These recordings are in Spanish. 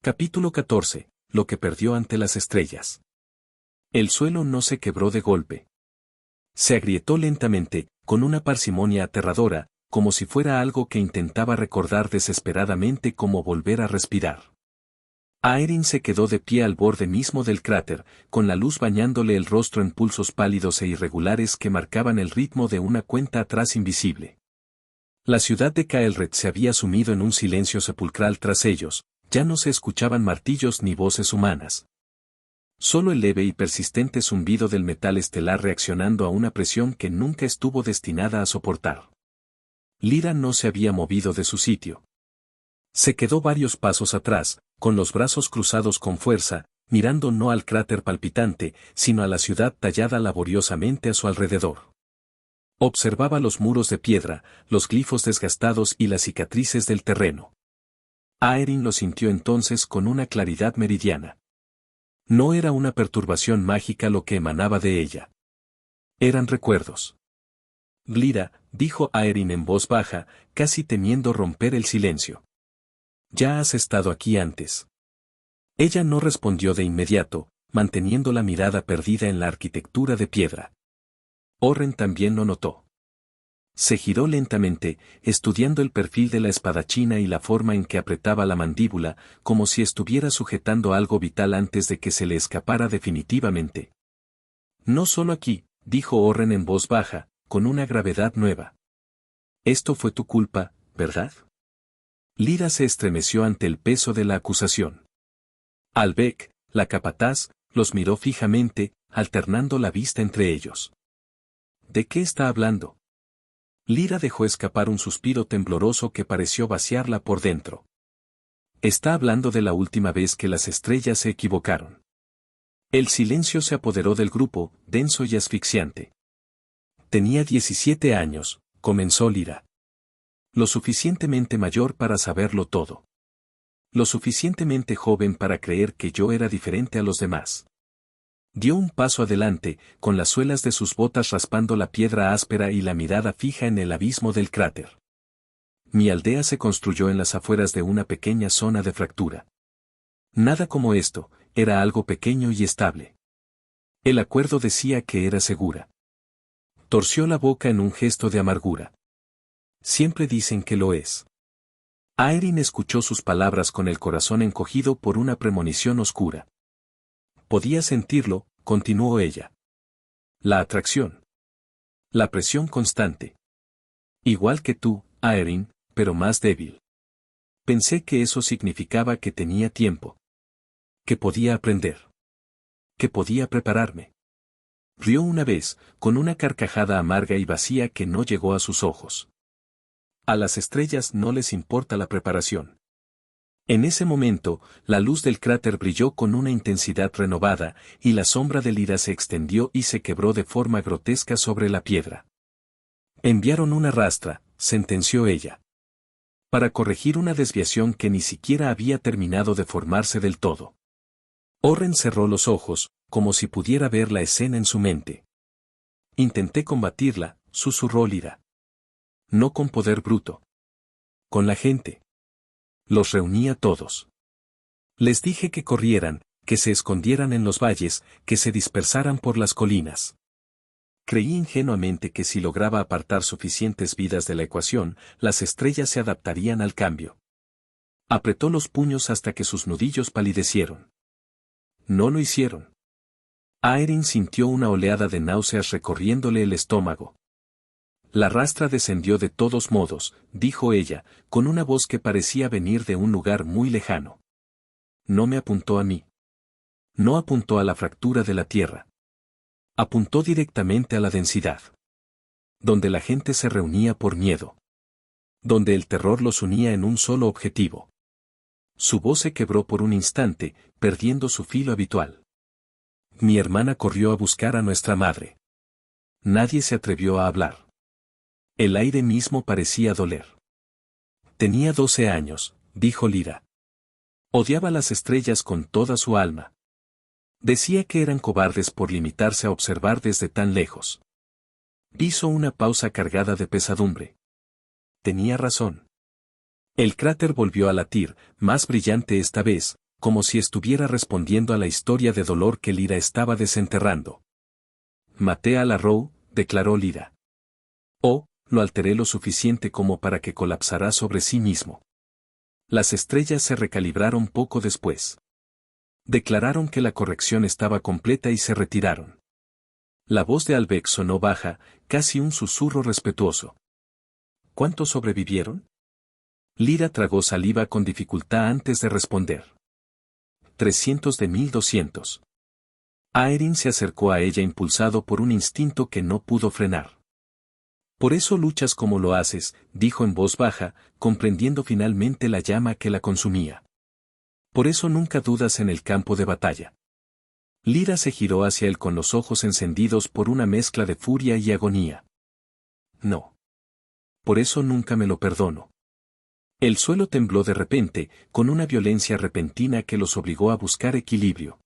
Capítulo 14. Lo que perdió ante las estrellas. El suelo no se quebró de golpe. Se agrietó lentamente, con una parsimonia aterradora, como si fuera algo que intentaba recordar desesperadamente cómo volver a respirar. Aeryn se quedó de pie al borde mismo del cráter, con la luz bañándole el rostro en pulsos pálidos e irregulares que marcaban el ritmo de una cuenta atrás invisible. La ciudad de Caelred se había sumido en un silencio sepulcral tras ellos. Ya no se escuchaban martillos ni voces humanas. Solo el leve y persistente zumbido del metal estelar reaccionando a una presión que nunca estuvo destinada a soportar. Lyra no se había movido de su sitio. Se quedó varios pasos atrás, con los brazos cruzados con fuerza, mirando no al cráter palpitante, sino a la ciudad tallada laboriosamente a su alrededor. Observaba los muros de piedra, los glifos desgastados y las cicatrices del terreno. Aeryn lo sintió entonces con una claridad meridiana. No era una perturbación mágica lo que emanaba de ella. Eran recuerdos. Lyra, dijo Aeryn en voz baja, casi temiendo romper el silencio. Ya has estado aquí antes. Ella no respondió de inmediato, manteniendo la mirada perdida en la arquitectura de piedra. Orren también lo notó. Se giró lentamente, estudiando el perfil de la espadachina y la forma en que apretaba la mandíbula, como si estuviera sujetando algo vital antes de que se le escapara definitivamente. No solo aquí, dijo Orren en voz baja, con una gravedad nueva. Esto fue tu culpa, ¿verdad? Lyra se estremeció ante el peso de la acusación. Albec, la capataz, los miró fijamente, alternando la vista entre ellos. ¿De qué está hablando? Lyra dejó escapar un suspiro tembloroso que pareció vaciarla por dentro. Está hablando de la última vez que las estrellas se equivocaron. El silencio se apoderó del grupo, denso y asfixiante. Tenía 17 años, comenzó Lyra. Lo suficientemente mayor para saberlo todo. Lo suficientemente joven para creer que yo era diferente a los demás. Dio un paso adelante, con las suelas de sus botas raspando la piedra áspera y la mirada fija en el abismo del cráter. Mi aldea se construyó en las afueras de una pequeña zona de fractura. Nada como esto, era algo pequeño y estable. El acuerdo decía que era segura. Torció la boca en un gesto de amargura. Siempre dicen que lo es. Aeryn escuchó sus palabras con el corazón encogido por una premonición oscura. Podía sentirlo, continuó ella. La atracción. La presión constante. Igual que tú, Aeryn, pero más débil. Pensé que eso significaba que tenía tiempo. Que podía aprender. Que podía prepararme. Rió una vez, con una carcajada amarga y vacía que no llegó a sus ojos. A las estrellas no les importa la preparación. En ese momento, la luz del cráter brilló con una intensidad renovada, y la sombra de Lyra se extendió y se quebró de forma grotesca sobre la piedra. Enviaron una rastra, sentenció ella. Para corregir una desviación que ni siquiera había terminado de formarse del todo. Orren cerró los ojos, como si pudiera ver la escena en su mente. Intenté combatirla, susurró Lyra. No con poder bruto. Con la gente. Los reuní a todos. Les dije que corrieran, que se escondieran en los valles, que se dispersaran por las colinas. Creí ingenuamente que si lograba apartar suficientes vidas de la ecuación, las estrellas se adaptarían al cambio. Apretó los puños hasta que sus nudillos palidecieron. No lo hicieron. Aeryn sintió una oleada de náuseas recorriéndole el estómago. La rastra descendió de todos modos, dijo ella, con una voz que parecía venir de un lugar muy lejano. No me apuntó a mí. No apuntó a la fractura de la tierra. Apuntó directamente a la densidad. Donde la gente se reunía por miedo. Donde el terror los unía en un solo objetivo. Su voz se quebró por un instante, perdiendo su filo habitual. Mi hermana corrió a buscar a nuestra madre. Nadie se atrevió a hablar. El aire mismo parecía doler. Tenía 12 años, dijo Lyra. Odiaba las estrellas con toda su alma. Decía que eran cobardes por limitarse a observar desde tan lejos. Hizo una pausa cargada de pesadumbre. Tenía razón. El cráter volvió a latir, más brillante esta vez, como si estuviera respondiendo a la historia de dolor que Lyra estaba desenterrando. Maté a la Roe, declaró Lyra. Oh, lo alteré lo suficiente como para que colapsara sobre sí mismo. Las estrellas se recalibraron poco después. Declararon que la corrección estaba completa y se retiraron. La voz de Albec sonó baja, casi un susurro respetuoso. ¿Cuántos sobrevivieron? Lyra tragó saliva con dificultad antes de responder. 300 de 1200. Aeryn se acercó a ella impulsado por un instinto que no pudo frenar. Por eso luchas como lo haces, dijo en voz baja, comprendiendo finalmente la llama que la consumía. Por eso nunca dudas en el campo de batalla. Lyra se giró hacia él con los ojos encendidos por una mezcla de furia y agonía. No. Por eso nunca me lo perdono. El suelo tembló de repente, con una violencia repentina que los obligó a buscar equilibrio.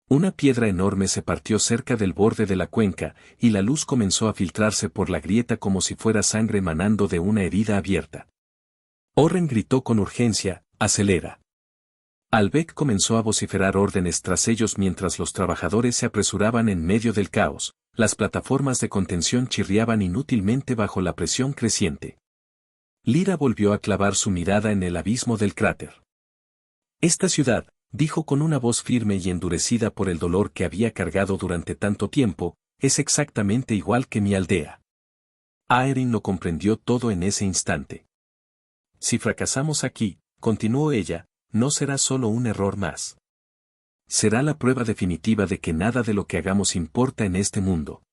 Una piedra enorme se partió cerca del borde de la cuenca, y la luz comenzó a filtrarse por la grieta como si fuera sangre emanando de una herida abierta. Orren gritó con urgencia, acelera. Albec comenzó a vociferar órdenes tras ellos mientras los trabajadores se apresuraban en medio del caos, las plataformas de contención chirriaban inútilmente bajo la presión creciente. Lyra volvió a clavar su mirada en el abismo del cráter. Esta ciudad, dijo con una voz firme y endurecida por el dolor que había cargado durante tanto tiempo, es exactamente igual que mi aldea. Aeryn lo comprendió todo en ese instante. Si fracasamos aquí, continuó ella, no será solo un error más. Será la prueba definitiva de que nada de lo que hagamos importa en este mundo.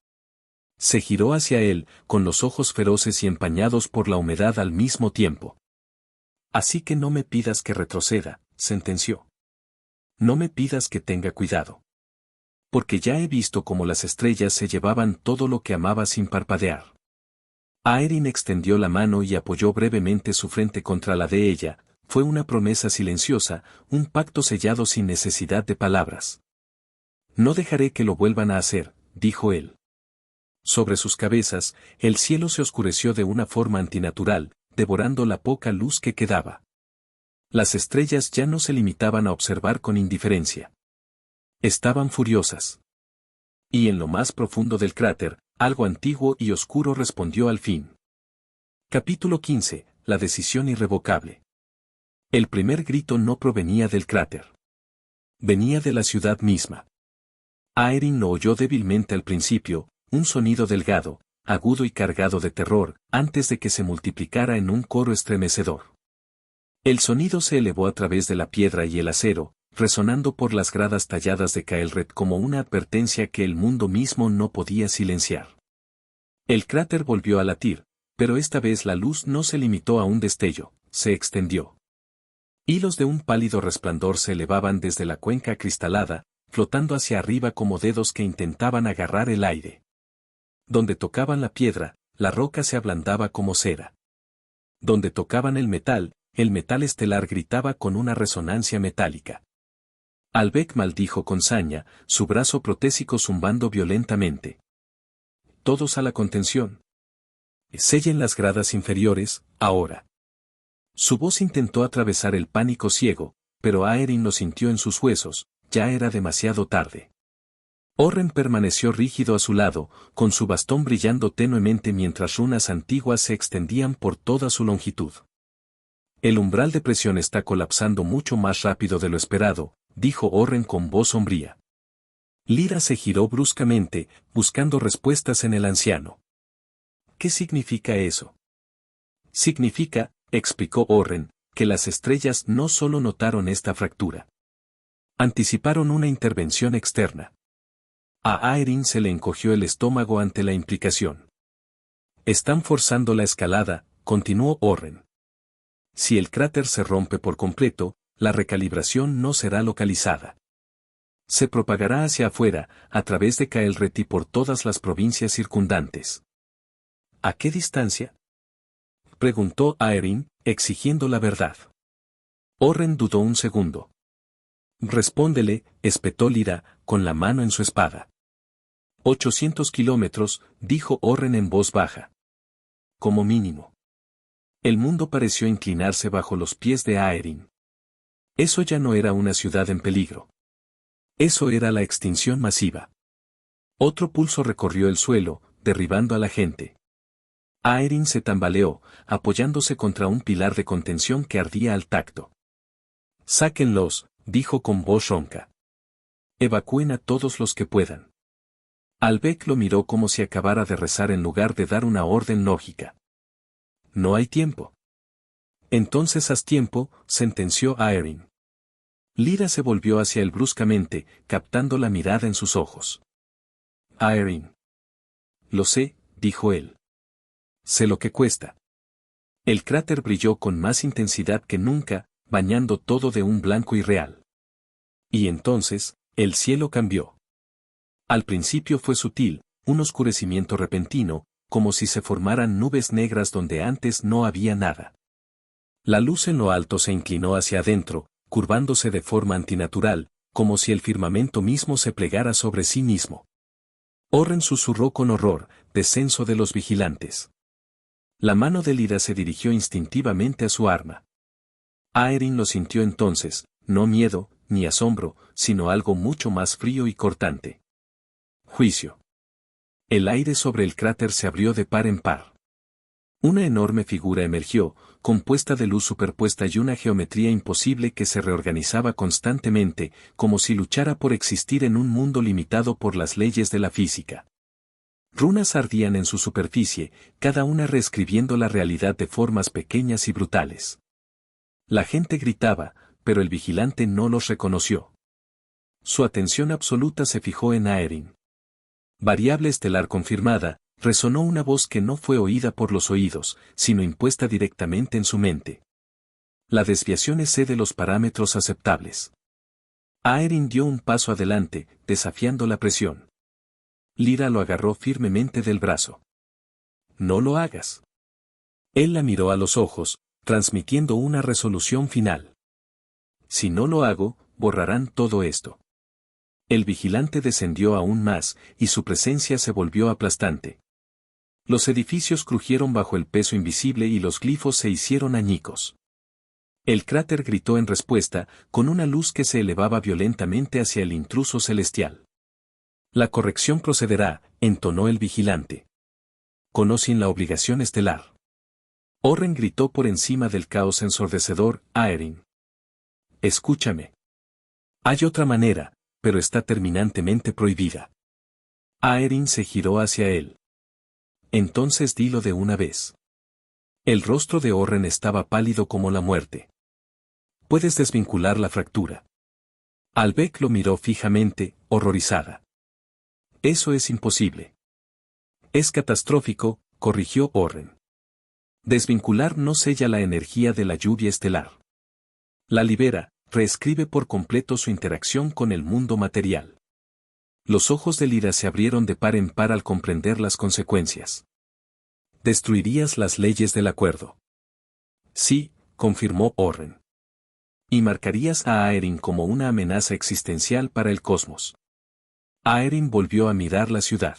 Se giró hacia él, con los ojos feroces y empañados por la humedad al mismo tiempo. Así que no me pidas que retroceda, sentenció. No me pidas que tenga cuidado. Porque ya he visto cómo las estrellas se llevaban todo lo que amaba sin parpadear. Aeryn extendió la mano y apoyó brevemente su frente contra la de ella, fue una promesa silenciosa, un pacto sellado sin necesidad de palabras. No dejaré que lo vuelvan a hacer, dijo él. Sobre sus cabezas, el cielo se oscureció de una forma antinatural, devorando la poca luz que quedaba. Las estrellas ya no se limitaban a observar con indiferencia. Estaban furiosas. Y en lo más profundo del cráter, algo antiguo y oscuro respondió al fin. Capítulo 15. La decisión irrevocable. El primer grito no provenía del cráter. Venía de la ciudad misma. Aeryn lo oyó débilmente al principio, un sonido delgado, agudo y cargado de terror, antes de que se multiplicara en un coro estremecedor. El sonido se elevó a través de la piedra y el acero, resonando por las gradas talladas de Caelred como una advertencia que el mundo mismo no podía silenciar. El cráter volvió a latir, pero esta vez la luz no se limitó a un destello, se extendió. Hilos de un pálido resplandor se elevaban desde la cuenca acristalada, flotando hacia arriba como dedos que intentaban agarrar el aire. Donde tocaban la piedra, la roca se ablandaba como cera. Donde tocaban el metal estelar gritaba con una resonancia metálica. Albec maldijo con saña, su brazo protésico zumbando violentamente. Todos a la contención. Sellen las gradas inferiores, ahora. Su voz intentó atravesar el pánico ciego, pero Aeryn lo sintió en sus huesos, ya era demasiado tarde. Orren permaneció rígido a su lado, con su bastón brillando tenuemente mientras runas antiguas se extendían por toda su longitud. El umbral de presión está colapsando mucho más rápido de lo esperado, dijo Orren con voz sombría. Lyra se giró bruscamente, buscando respuestas en el anciano. ¿Qué significa eso? Significa, explicó Orren, que las estrellas no solo notaron esta fractura. Anticiparon una intervención externa. A Aeryn se le encogió el estómago ante la implicación. Están forzando la escalada, continuó Orren. Si el cráter se rompe por completo, la recalibración no será localizada. Se propagará hacia afuera, a través de Caelred y por todas las provincias circundantes. ¿A qué distancia? Preguntó Aeryn, exigiendo la verdad. Orren dudó un segundo. Respóndele, espetó Lyra, con la mano en su espada. 800 kilómetros, dijo Orren en voz baja. Como mínimo. El mundo pareció inclinarse bajo los pies de Aeryn. Eso ya no era una ciudad en peligro. Eso era la extinción masiva. Otro pulso recorrió el suelo, derribando a la gente. Aeryn se tambaleó, apoyándose contra un pilar de contención que ardía al tacto. «Sáquenlos», dijo con voz ronca. «Evacúen a todos los que puedan». Albec lo miró como si acabara de rezar en lugar de dar una orden lógica. «No hay tiempo». «Entonces haz tiempo», sentenció Aeryn. Lyra se volvió hacia él bruscamente, captando la mirada en sus ojos. «Aeryn». «Lo sé», dijo él. «Sé lo que cuesta». El cráter brilló con más intensidad que nunca, bañando todo de un blanco irreal. Y entonces, el cielo cambió. Al principio fue sutil, un oscurecimiento repentino, como si se formaran nubes negras donde antes no había nada. La luz en lo alto se inclinó hacia adentro, curvándose de forma antinatural, como si el firmamento mismo se plegara sobre sí mismo. Orren susurró con horror, descenso de los vigilantes. La mano de Lyra se dirigió instintivamente a su arma. Aeryn lo sintió entonces, no miedo, ni asombro, sino algo mucho más frío y cortante. Juicio. El aire sobre el cráter se abrió de par en par. Una enorme figura emergió, compuesta de luz superpuesta y una geometría imposible que se reorganizaba constantemente, como si luchara por existir en un mundo limitado por las leyes de la física. Runas ardían en su superficie, cada una reescribiendo la realidad de formas pequeñas y brutales. La gente gritaba, pero el vigilante no los reconoció. Su atención absoluta se fijó en Aeryn. Variable estelar confirmada, resonó una voz que no fue oída por los oídos, sino impuesta directamente en su mente. La desviación excede los parámetros aceptables. Aeryn dio un paso adelante, desafiando la presión. Lyra lo agarró firmemente del brazo. «No lo hagas». Él la miró a los ojos, transmitiendo una resolución final. «Si no lo hago, borrarán todo esto». El vigilante descendió aún más, y su presencia se volvió aplastante. Los edificios crujieron bajo el peso invisible y los glifos se hicieron añicos. El cráter gritó en respuesta, con una luz que se elevaba violentamente hacia el intruso celestial. «La corrección procederá», entonó el vigilante. «Conocen la obligación estelar». Orren gritó por encima del caos ensordecedor, «Aeryn. Escúchame. Hay otra manera, pero está terminantemente prohibida». Aeryn se giró hacia él. «Entonces dilo de una vez». El rostro de Orren estaba pálido como la muerte. «Puedes desvincular la fractura». Albec lo miró fijamente, horrorizada. «Eso es imposible». «Es catastrófico», corrigió Orren. «Desvincular no sella la energía de la lluvia estelar. La libera, reescribe por completo su interacción con el mundo material». Los ojos de Lyra se abrieron de par en par al comprender las consecuencias. «Destruirías las leyes del acuerdo». «Sí», confirmó Orren. «Y marcarías a Aeryn como una amenaza existencial para el cosmos». Aeryn volvió a mirar la ciudad.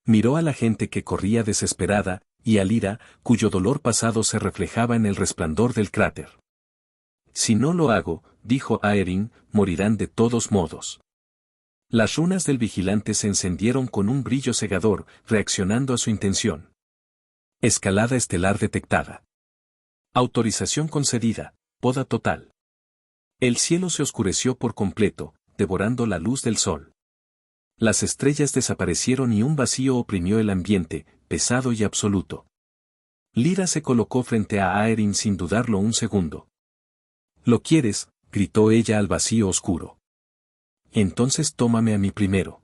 Miró a la gente que corría desesperada, y a Lyra, cuyo dolor pasado se reflejaba en el resplandor del cráter. «Si no lo hago», dijo Aeryn, «morirán de todos modos». Las runas del vigilante se encendieron con un brillo cegador, reaccionando a su intención. Escalada estelar detectada. Autorización concedida, poda total. El cielo se oscureció por completo, devorando la luz del sol. Las estrellas desaparecieron y un vacío oprimió el ambiente, pesado y absoluto. Lyra se colocó frente a Aeryn sin dudarlo un segundo. «¿Lo quieres?», gritó ella al vacío oscuro. «Entonces tómame a mí primero».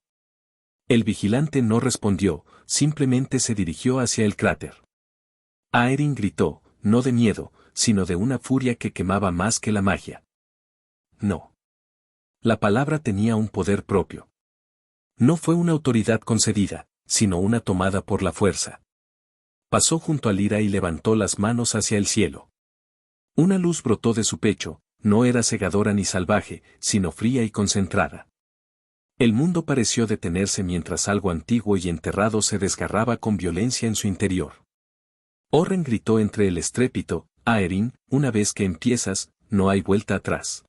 El vigilante no respondió, simplemente se dirigió hacia el cráter. Aeryn gritó, no de miedo, sino de una furia que quemaba más que la magia. «No». La palabra tenía un poder propio. No fue una autoridad concedida, sino una tomada por la fuerza. Pasó junto a Lyra y levantó las manos hacia el cielo. Una luz brotó de su pecho, no era cegadora ni salvaje, sino fría y concentrada. El mundo pareció detenerse mientras algo antiguo y enterrado se desgarraba con violencia en su interior. Orren gritó entre el estrépito, «Aeryn, una vez que empiezas, no hay vuelta atrás.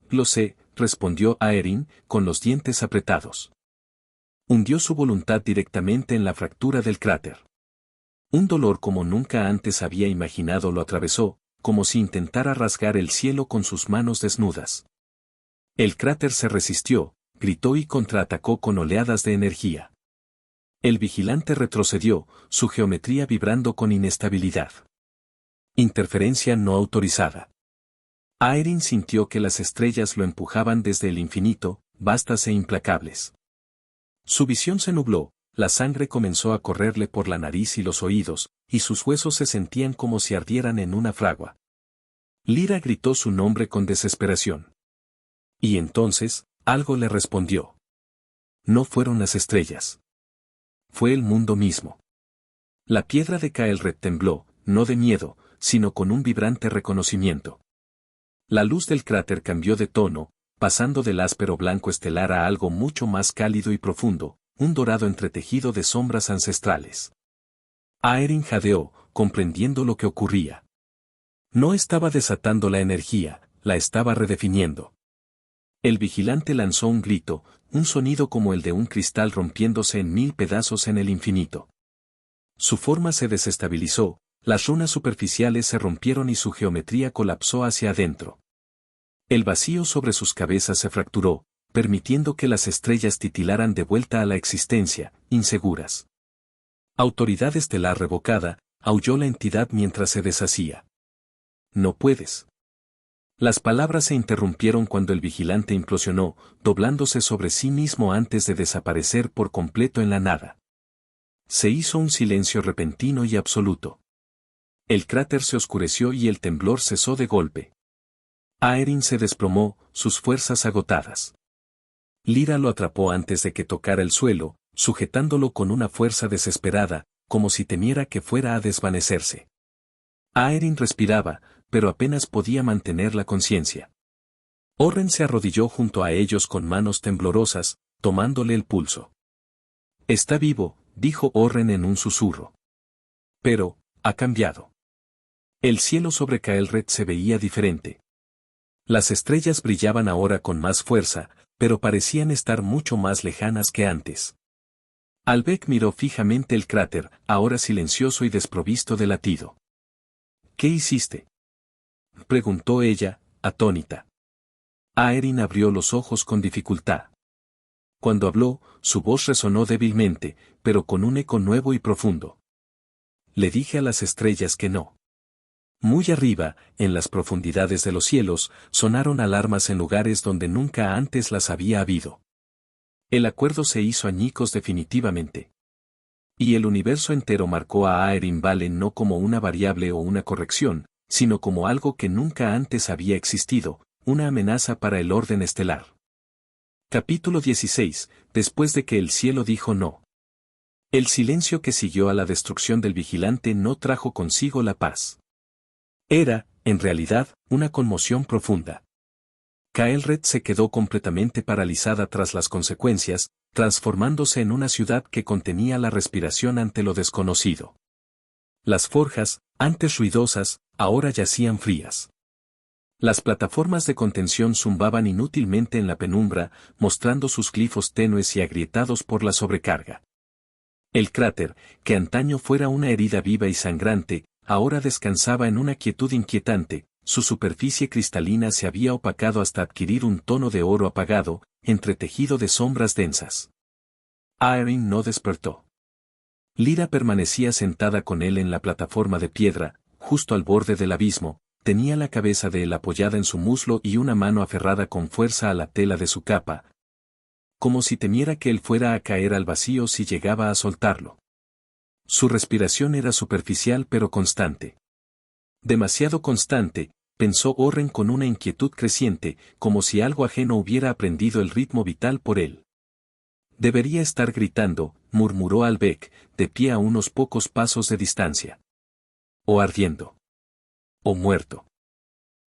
Lo sé, respondió Aeryn, con los dientes apretados. Hundió su voluntad directamente en la fractura del cráter. Un dolor como nunca antes había imaginado lo atravesó, como si intentara rasgar el cielo con sus manos desnudas. El cráter se resistió, gritó y contraatacó con oleadas de energía. El vigilante retrocedió, su geometría vibrando con inestabilidad. Interferencia no autorizada. Aeryn sintió que las estrellas lo empujaban desde el infinito, vastas e implacables. Su visión se nubló, la sangre comenzó a correrle por la nariz y los oídos, y sus huesos se sentían como si ardieran en una fragua. Lyra gritó su nombre con desesperación. Y entonces, algo le respondió. No fueron las estrellas. Fue el mundo mismo. La piedra de Caelred tembló, no de miedo, sino con un vibrante reconocimiento. La luz del cráter cambió de tono, pasando del áspero blanco estelar a algo mucho más cálido y profundo, un dorado entretejido de sombras ancestrales. Aeryn jadeó, comprendiendo lo que ocurría. No estaba desatando la energía, la estaba redefiniendo. El vigilante lanzó un grito, un sonido como el de un cristal rompiéndose en 1000 pedazos en el infinito. Su forma se desestabilizó, las runas superficiales se rompieron y su geometría colapsó hacia adentro. El vacío sobre sus cabezas se fracturó, permitiendo que las estrellas titilaran de vuelta a la existencia, inseguras. Autoridad estelar revocada, aulló la entidad mientras se deshacía. No puedes. Las palabras se interrumpieron cuando el vigilante implosionó, doblándose sobre sí mismo antes de desaparecer por completo en la nada. Se hizo un silencio repentino y absoluto. El cráter se oscureció y el temblor cesó de golpe. Aeryn se desplomó, sus fuerzas agotadas. Lyra lo atrapó antes de que tocara el suelo, sujetándolo con una fuerza desesperada, como si temiera que fuera a desvanecerse. Aeryn respiraba, pero apenas podía mantener la conciencia. Orren se arrodilló junto a ellos con manos temblorosas, tomándole el pulso. Está vivo, dijo Orren en un susurro. Pero, ha cambiado. El cielo sobre Caelred se veía diferente. Las estrellas brillaban ahora con más fuerza, pero parecían estar mucho más lejanas que antes. Albec miró fijamente el cráter, ahora silencioso y desprovisto de latido. ¿Qué hiciste?, preguntó ella, atónita. Aeryn abrió los ojos con dificultad. Cuando habló, su voz resonó débilmente, pero con un eco nuevo y profundo. Le dije a las estrellas que no. Muy arriba, en las profundidades de los cielos, sonaron alarmas en lugares donde nunca antes las había habido. El acuerdo se hizo añicos definitivamente. Y el universo entero marcó a Aeryn Valen no como una variable o una corrección, sino como algo que nunca antes había existido, una amenaza para el orden estelar. Capítulo 16. Después de que el cielo dijo no. El silencio que siguió a la destrucción del vigilante no trajo consigo la paz. Era, en realidad, una conmoción profunda. Caelred se quedó completamente paralizada tras las consecuencias, transformándose en una ciudad que contenía la respiración ante lo desconocido. Las forjas, antes ruidosas, ahora yacían frías. Las plataformas de contención zumbaban inútilmente en la penumbra, mostrando sus glifos tenues y agrietados por la sobrecarga. El cráter, que antaño fuera una herida viva y sangrante, ahora descansaba en una quietud inquietante, su superficie cristalina se había opacado hasta adquirir un tono de oro apagado, entretejido de sombras densas. Aeryn no despertó. Lyra permanecía sentada con él en la plataforma de piedra, justo al borde del abismo, tenía la cabeza de él apoyada en su muslo y una mano aferrada con fuerza a la tela de su capa, como si temiera que él fuera a caer al vacío si llegaba a soltarlo. Su respiración era superficial pero constante. Demasiado constante, pensó Orren con una inquietud creciente, como si algo ajeno hubiera aprendido el ritmo vital por él. Debería estar gritando, murmuró Albec, de pie a unos pocos pasos de distancia. O ardiendo. O muerto.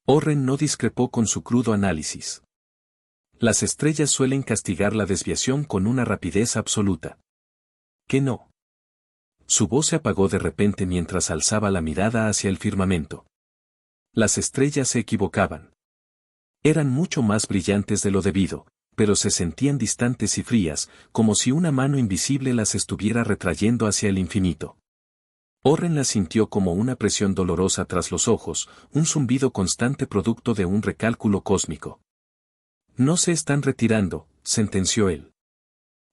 Orren no discrepó con su crudo análisis. Las estrellas suelen castigar la desviación con una rapidez absoluta. ¿Qué no? Su voz se apagó de repente mientras alzaba la mirada hacia el firmamento. Las estrellas se equivocaban. Eran mucho más brillantes de lo debido, pero se sentían distantes y frías, como si una mano invisible las estuviera retrayendo hacia el infinito. Orren las sintió como una presión dolorosa tras los ojos, un zumbido constante producto de un recálculo cósmico. No se están retirando, sentenció él.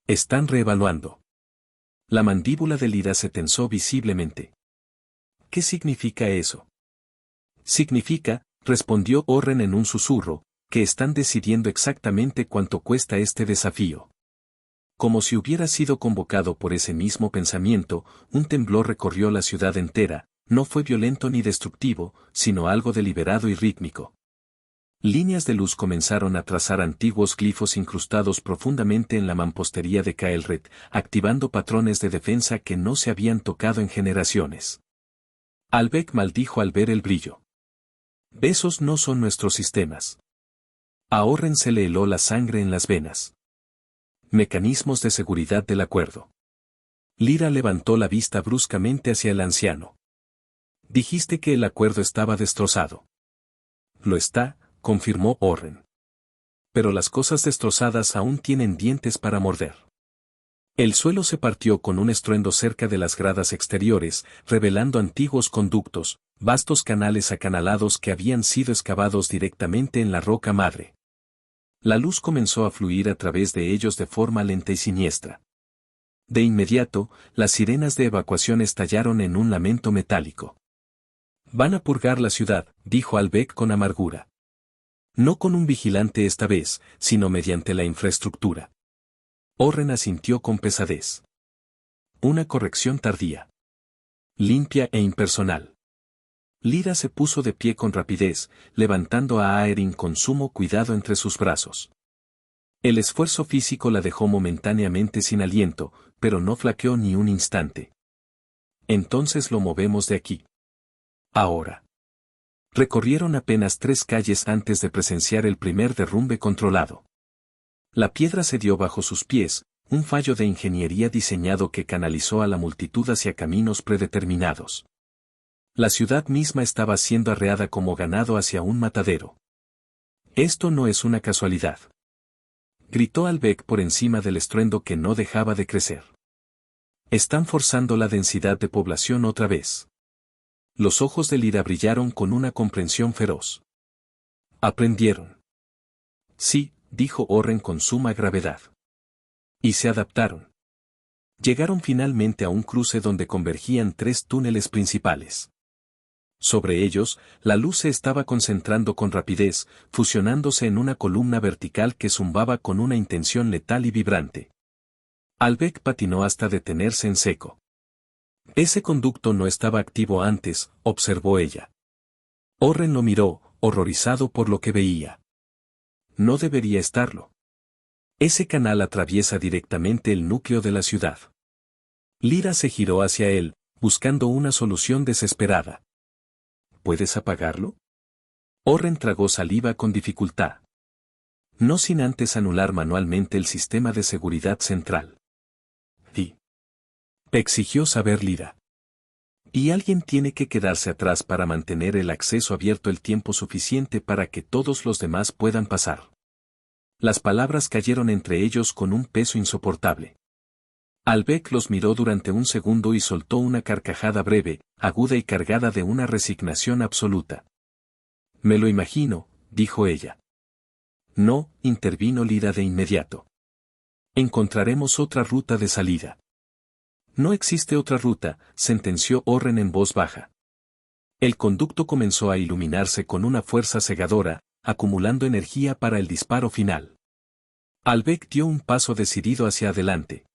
Están reevaluando. La mandíbula de Lyra se tensó visiblemente. ¿Qué significa eso? Significa, respondió Orren en un susurro, que están decidiendo exactamente cuánto cuesta este desafío. Como si hubiera sido convocado por ese mismo pensamiento, un temblor recorrió la ciudad entera, no fue violento ni destructivo, sino algo deliberado y rítmico. Líneas de luz comenzaron a trazar antiguos glifos incrustados profundamente en la mampostería de Kael'red, activando patrones de defensa que no se habían tocado en generaciones. Albec maldijo al ver el brillo. Besos no son nuestros sistemas. A Orren se le heló la sangre en las venas. Mecanismos de seguridad del acuerdo. Lyra levantó la vista bruscamente hacia el anciano. Dijiste que el acuerdo estaba destrozado. Lo está, confirmó Orren. Pero las cosas destrozadas aún tienen dientes para morder. El suelo se partió con un estruendo cerca de las gradas exteriores, revelando antiguos conductos, vastos canales acanalados que habían sido excavados directamente en la roca madre. La luz comenzó a fluir a través de ellos de forma lenta y siniestra. De inmediato, las sirenas de evacuación estallaron en un lamento metálico. Van a purgar la ciudad, dijo Albec con amargura. No con un vigilante esta vez, sino mediante la infraestructura. Orren asintió con pesadez. Una corrección tardía. Limpia e impersonal. Lyra se puso de pie con rapidez, levantando a Aeryn con sumo cuidado entre sus brazos. El esfuerzo físico la dejó momentáneamente sin aliento, pero no flaqueó ni un instante. Entonces lo movemos de aquí. Ahora. Recorrieron apenas 3 calles antes de presenciar el primer derrumbe controlado. La piedra cedió bajo sus pies, un fallo de ingeniería diseñado que canalizó a la multitud hacia caminos predeterminados. La ciudad misma estaba siendo arreada como ganado hacia un matadero. Esto no es una casualidad. Gritó Albec por encima del estruendo que no dejaba de crecer. Están forzando la densidad de población otra vez. Los ojos de Lyra brillaron con una comprensión feroz. Aprendieron. Sí, dijo Orren con suma gravedad. Y se adaptaron. Llegaron finalmente a un cruce donde convergían 3 túneles principales. Sobre ellos, la luz se estaba concentrando con rapidez, fusionándose en una columna vertical que zumbaba con una intención letal y vibrante. Albec patinó hasta detenerse en seco. Ese conducto no estaba activo antes, observó ella. Orren lo miró, horrorizado por lo que veía. No debería estarlo. Ese canal atraviesa directamente el núcleo de la ciudad. Lyra se giró hacia él, buscando una solución desesperada. ¿Puedes apagarlo? Orren tragó saliva con dificultad. No sin antes anular manualmente el sistema de seguridad central. Sí. Exigió saber Lyra. Y alguien tiene que quedarse atrás para mantener el acceso abierto el tiempo suficiente para que todos los demás puedan pasar. Las palabras cayeron entre ellos con un peso insoportable. Albec los miró durante un segundo y soltó una carcajada breve, aguda y cargada de una resignación absoluta. Me lo imagino, dijo ella. No, intervino Lyra de inmediato. Encontraremos otra ruta de salida. No existe otra ruta, sentenció Orren en voz baja. El conducto comenzó a iluminarse con una fuerza cegadora, acumulando energía para el disparo final. Albec dio un paso decidido hacia adelante.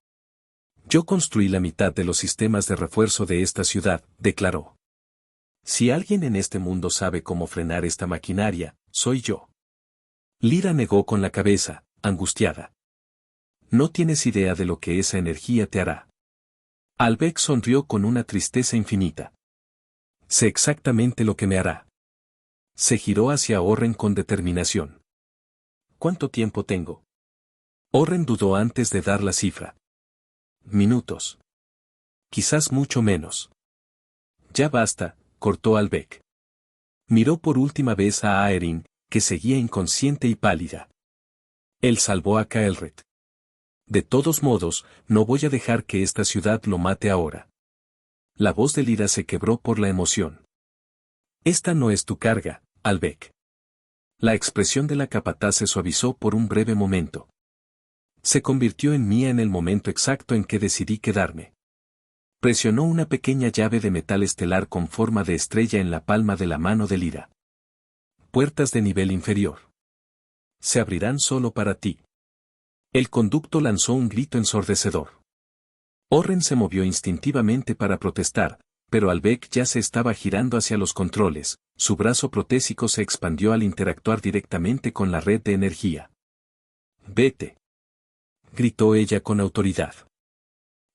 Yo construí la mitad de los sistemas de refuerzo de esta ciudad, declaró. Si alguien en este mundo sabe cómo frenar esta maquinaria, soy yo. Lyra negó con la cabeza, angustiada. No tienes idea de lo que esa energía te hará. Albec sonrió con una tristeza infinita. Sé exactamente lo que me hará. Se giró hacia Orren con determinación. ¿Cuánto tiempo tengo? Orren dudó antes de dar la cifra. Minutos. Quizás mucho menos. Ya basta, cortó Albec. Miró por última vez a Aeryn, que seguía inconsciente y pálida. Él salvó a Kael'thred. De todos modos, no voy a dejar que esta ciudad lo mate ahora. La voz de Lyra se quebró por la emoción. Esta no es tu carga, Albec. La expresión de la capataz se suavizó por un breve momento. Se convirtió en mía en el momento exacto en que decidí quedarme. Presionó una pequeña llave de metal estelar con forma de estrella en la palma de la mano de Lyra. Puertas de nivel inferior. Se abrirán solo para ti. El conducto lanzó un grito ensordecedor. Orren se movió instintivamente para protestar, pero Albec ya se estaba girando hacia los controles, su brazo protésico se expandió al interactuar directamente con la red de energía. «Vete», gritó ella con autoridad.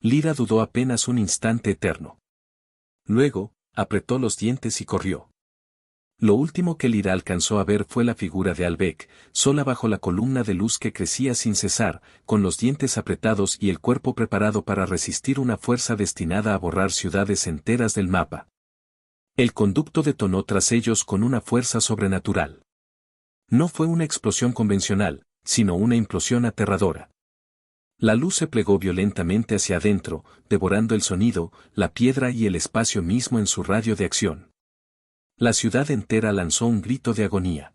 Lyra dudó apenas un instante eterno. Luego, apretó los dientes y corrió. Lo último que Lyra alcanzó a ver fue la figura de Albec, sola bajo la columna de luz que crecía sin cesar, con los dientes apretados y el cuerpo preparado para resistir una fuerza destinada a borrar ciudades enteras del mapa. El conducto detonó tras ellos con una fuerza sobrenatural. No fue una explosión convencional, sino una implosión aterradora. La luz se plegó violentamente hacia adentro, devorando el sonido, la piedra y el espacio mismo en su radio de acción. La ciudad entera lanzó un grito de agonía.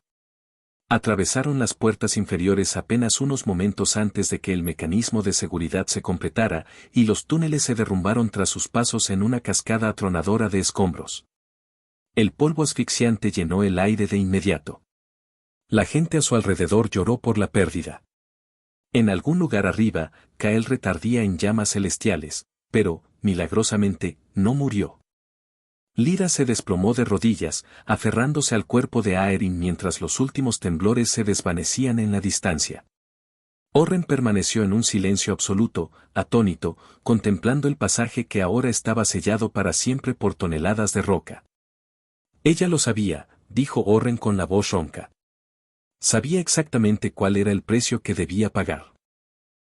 Atravesaron las puertas inferiores apenas unos momentos antes de que el mecanismo de seguridad se completara, y los túneles se derrumbaron tras sus pasos en una cascada atronadora de escombros. El polvo asfixiante llenó el aire de inmediato. La gente a su alrededor lloró por la pérdida. En algún lugar arriba, Kael'thred ardía en llamas celestiales, pero, milagrosamente, no murió. Lyra se desplomó de rodillas, aferrándose al cuerpo de Aeryn mientras los últimos temblores se desvanecían en la distancia. Orren permaneció en un silencio absoluto, atónito, contemplando el pasaje que ahora estaba sellado para siempre por toneladas de roca. Ella lo sabía, dijo Orren con la voz ronca. Sabía exactamente cuál era el precio que debía pagar.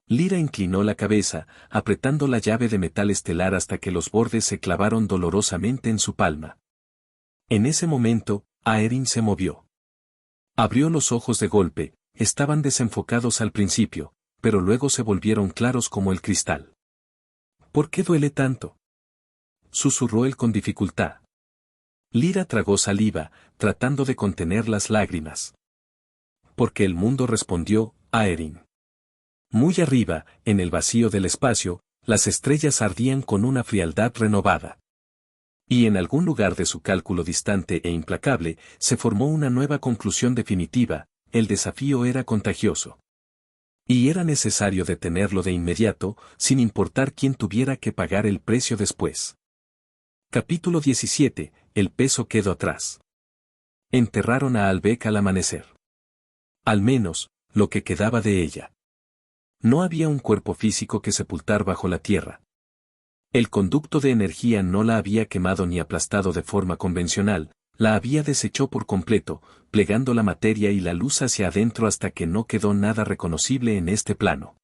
Lyra inclinó la cabeza, apretando la llave de metal estelar hasta que los bordes se clavaron dolorosamente en su palma. En ese momento, Aeryn se movió. Abrió los ojos de golpe, estaban desenfocados al principio, pero luego se volvieron claros como el cristal. ¿Por qué duele tanto?, susurró él con dificultad. Lyra tragó saliva, tratando de contener las lágrimas. Porque el mundo respondió, Aeryn. Muy arriba, en el vacío del espacio, las estrellas ardían con una frialdad renovada. Y en algún lugar de su cálculo distante e implacable, se formó una nueva conclusión definitiva: el desafío era contagioso. Y era necesario detenerlo de inmediato, sin importar quién tuviera que pagar el precio después. Capítulo 17, el peso quedó atrás. Enterraron a Albec al amanecer. Al menos, lo que quedaba de ella. No había un cuerpo físico que sepultar bajo la tierra. El conducto de energía no la había quemado ni aplastado de forma convencional, la había deshecho por completo, plegando la materia y la luz hacia adentro hasta que no quedó nada reconocible en este plano.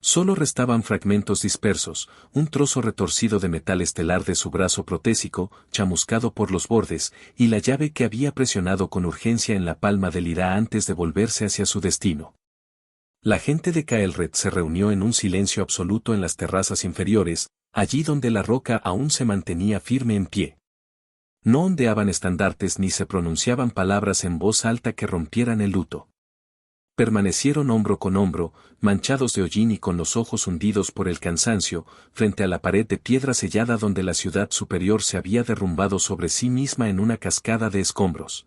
Solo restaban fragmentos dispersos, un trozo retorcido de metal estelar de su brazo protésico, chamuscado por los bordes, y la llave que había presionado con urgencia en la palma de Lyra antes de volverse hacia su destino. La gente de Kael'thred se reunió en un silencio absoluto en las terrazas inferiores, allí donde la roca aún se mantenía firme en pie. No ondeaban estandartes ni se pronunciaban palabras en voz alta que rompieran el luto. Permanecieron hombro con hombro, manchados de hollín y con los ojos hundidos por el cansancio, frente a la pared de piedra sellada donde la ciudad superior se había derrumbado sobre sí misma en una cascada de escombros.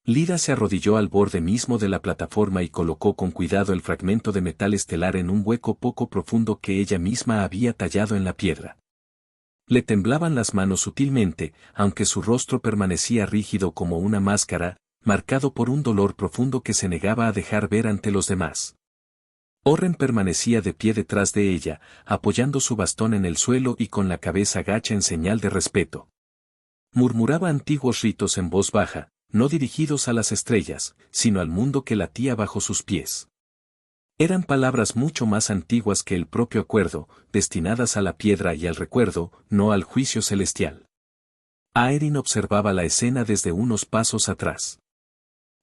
Lyra se arrodilló al borde mismo de la plataforma y colocó con cuidado el fragmento de metal estelar en un hueco poco profundo que ella misma había tallado en la piedra. Le temblaban las manos sutilmente, aunque su rostro permanecía rígido como una máscara, marcado por un dolor profundo que se negaba a dejar ver ante los demás. Orren permanecía de pie detrás de ella, apoyando su bastón en el suelo y con la cabeza gacha en señal de respeto. Murmuraba antiguos ritos en voz baja, no dirigidos a las estrellas, sino al mundo que latía bajo sus pies. Eran palabras mucho más antiguas que el propio acuerdo, destinadas a la piedra y al recuerdo, no al juicio celestial. Aeryn observaba la escena desde unos pasos atrás.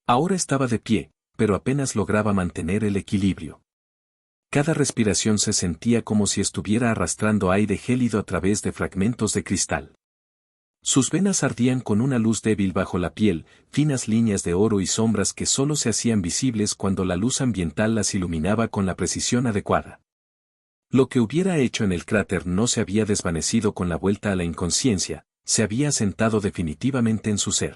Ahora estaba de pie, pero apenas lograba mantener el equilibrio. Cada respiración se sentía como si estuviera arrastrando aire gélido a través de fragmentos de cristal. Sus venas ardían con una luz débil bajo la piel, finas líneas de oro y sombras que solo se hacían visibles cuando la luz ambiental las iluminaba con la precisión adecuada. Lo que hubiera hecho en el cráter no se había desvanecido con la vuelta a la inconsciencia, se había asentado definitivamente en su ser.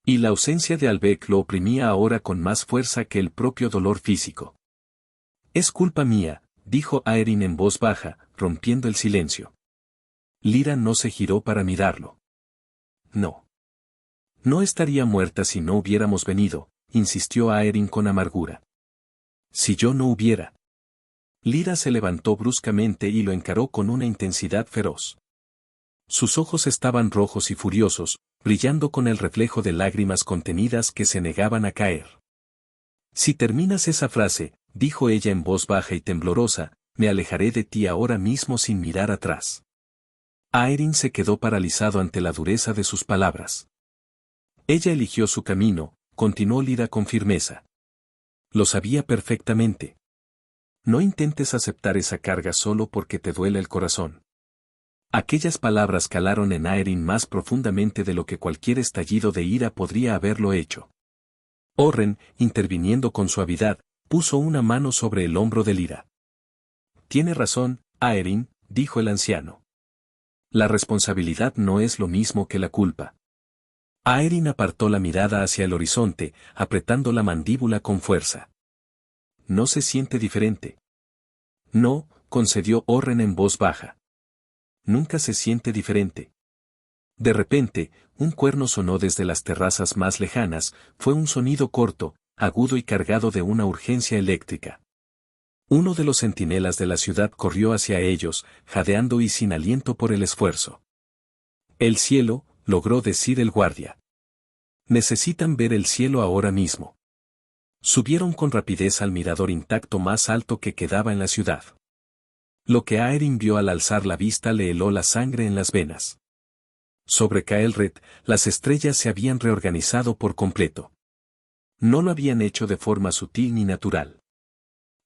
Y la ausencia de Albec lo oprimía ahora con más fuerza que el propio dolor físico. «Es culpa mía», dijo Aeryn en voz baja, rompiendo el silencio. Lyra no se giró para mirarlo. «No. No estaría muerta si no hubiéramos venido», insistió Aeryn con amargura. «Si yo no hubiera». Lyra se levantó bruscamente y lo encaró con una intensidad feroz. Sus ojos estaban rojos y furiosos, brillando con el reflejo de lágrimas contenidas que se negaban a caer. «Si terminas esa frase», dijo ella en voz baja y temblorosa, «me alejaré de ti ahora mismo sin mirar atrás». Aeryn se quedó paralizado ante la dureza de sus palabras. Ella eligió su camino, continuó Lyra con firmeza. Lo sabía perfectamente. No intentes aceptar esa carga solo porque te duele el corazón. Aquellas palabras calaron en Aeryn más profundamente de lo que cualquier estallido de ira podría haberlo hecho. Orren, interviniendo con suavidad, puso una mano sobre el hombro de Lyra. «Tiene razón, Aeryn», dijo el anciano. «La responsabilidad no es lo mismo que la culpa». Aeryn apartó la mirada hacia el horizonte, apretando la mandíbula con fuerza. «No se siente diferente». «No», concedió Orren en voz baja. «Nunca se siente diferente». De repente, un cuerno sonó desde las terrazas más lejanas, fue un sonido corto, agudo y cargado de una urgencia eléctrica. Uno de los centinelas de la ciudad corrió hacia ellos, jadeando y sin aliento por el esfuerzo. «El cielo», logró decir el guardia. «Necesitan ver el cielo ahora mismo». Subieron con rapidez al mirador intacto más alto que quedaba en la ciudad. Lo que Aeryn vio al alzar la vista le heló la sangre en las venas. Sobre Caelred, las estrellas se habían reorganizado por completo. No lo habían hecho de forma sutil ni natural.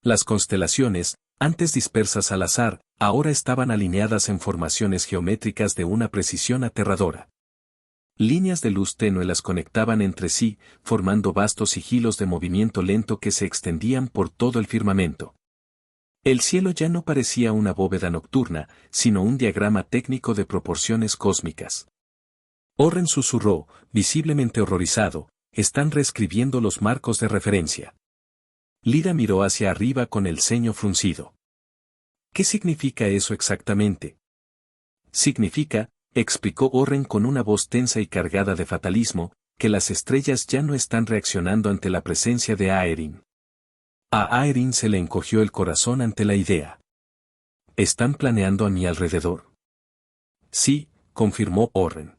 Las constelaciones, antes dispersas al azar, ahora estaban alineadas en formaciones geométricas de una precisión aterradora. Líneas de luz tenue las conectaban entre sí, formando vastos sigilos de movimiento lento que se extendían por todo el firmamento. El cielo ya no parecía una bóveda nocturna, sino un diagrama técnico de proporciones cósmicas. Orren susurró, visiblemente horrorizado, «están reescribiendo los marcos de referencia». Lyra miró hacia arriba con el ceño fruncido. «¿Qué significa eso exactamente?» «Significa», explicó Orren con una voz tensa y cargada de fatalismo, «que las estrellas ya no están reaccionando ante la presencia de Aeryn». A Aeryn se le encogió el corazón ante la idea. «¿Están planeando a mi alrededor?» «Sí», confirmó Orren.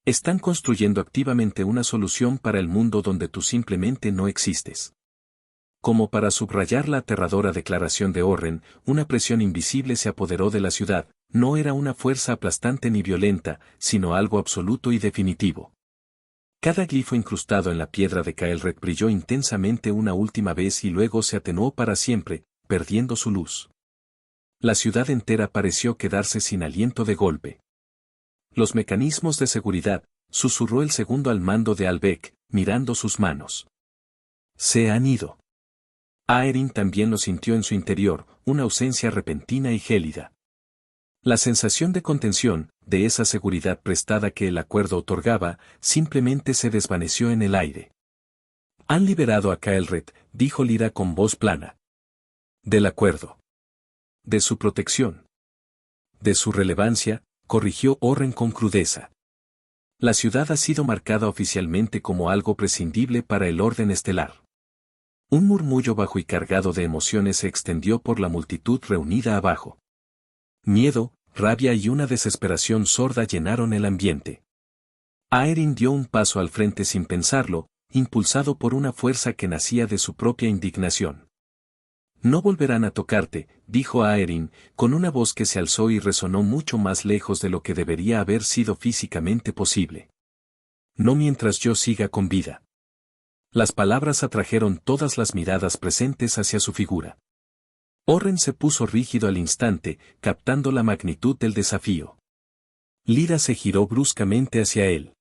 «Están construyendo activamente una solución para el mundo donde tú simplemente no existes». Como para subrayar la aterradora declaración de Orren, una presión invisible se apoderó de la ciudad, no era una fuerza aplastante ni violenta, sino algo absoluto y definitivo. Cada glifo incrustado en la piedra de Caelred brilló intensamente una última vez y luego se atenuó para siempre, perdiendo su luz. La ciudad entera pareció quedarse sin aliento de golpe. «Los mecanismos de seguridad», susurró el segundo al mando de Albec, mirando sus manos. «Se han ido». Aeryn también lo sintió en su interior, una ausencia repentina y gélida. La sensación de contención, de esa seguridad prestada que el acuerdo otorgaba, simplemente se desvaneció en el aire. «Han liberado a Caelred», dijo Lyra con voz plana. «Del acuerdo. De su protección. De su relevancia», corrigió Orren con crudeza. «La ciudad ha sido marcada oficialmente como algo prescindible para el orden estelar». Un murmullo bajo y cargado de emociones se extendió por la multitud reunida abajo. Miedo, rabia y una desesperación sorda llenaron el ambiente. Aeryn dio un paso al frente sin pensarlo, impulsado por una fuerza que nacía de su propia indignación. No volverán a tocarte, dijo Aeryn, con una voz que se alzó y resonó mucho más lejos de lo que debería haber sido físicamente posible. No mientras yo siga con vida. Las palabras atrajeron todas las miradas presentes hacia su figura. Orren se puso rígido al instante, captando la magnitud del desafío. Lyra se giró bruscamente hacia él.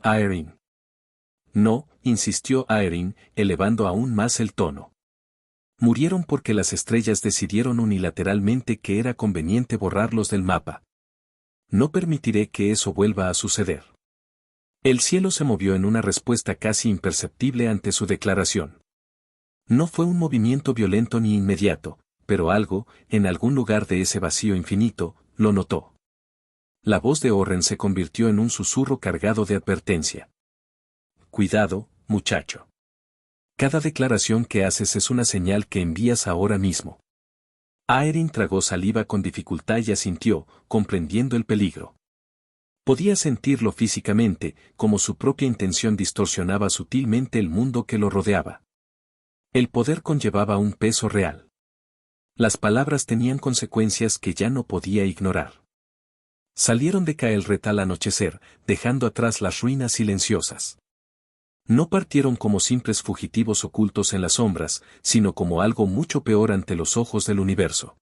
Aeryn. No, insistió Aeryn, elevando aún más el tono. Murieron porque las estrellas decidieron unilateralmente que era conveniente borrarlos del mapa. No permitiré que eso vuelva a suceder. El cielo se movió en una respuesta casi imperceptible ante su declaración. No fue un movimiento violento ni inmediato, pero algo, en algún lugar de ese vacío infinito, lo notó. La voz de Orren se convirtió en un susurro cargado de advertencia. Cuidado, muchacho. Cada declaración que haces es una señal que envías ahora mismo. Aeryn tragó saliva con dificultad y asintió, comprendiendo el peligro. Podía sentirlo físicamente, como su propia intención distorsionaba sutilmente el mundo que lo rodeaba. El poder conllevaba un peso real. Las palabras tenían consecuencias que ya no podía ignorar. Salieron de Caelret al anochecer, dejando atrás las ruinas silenciosas. No partieron como simples fugitivos ocultos en las sombras, sino como algo mucho peor ante los ojos del universo.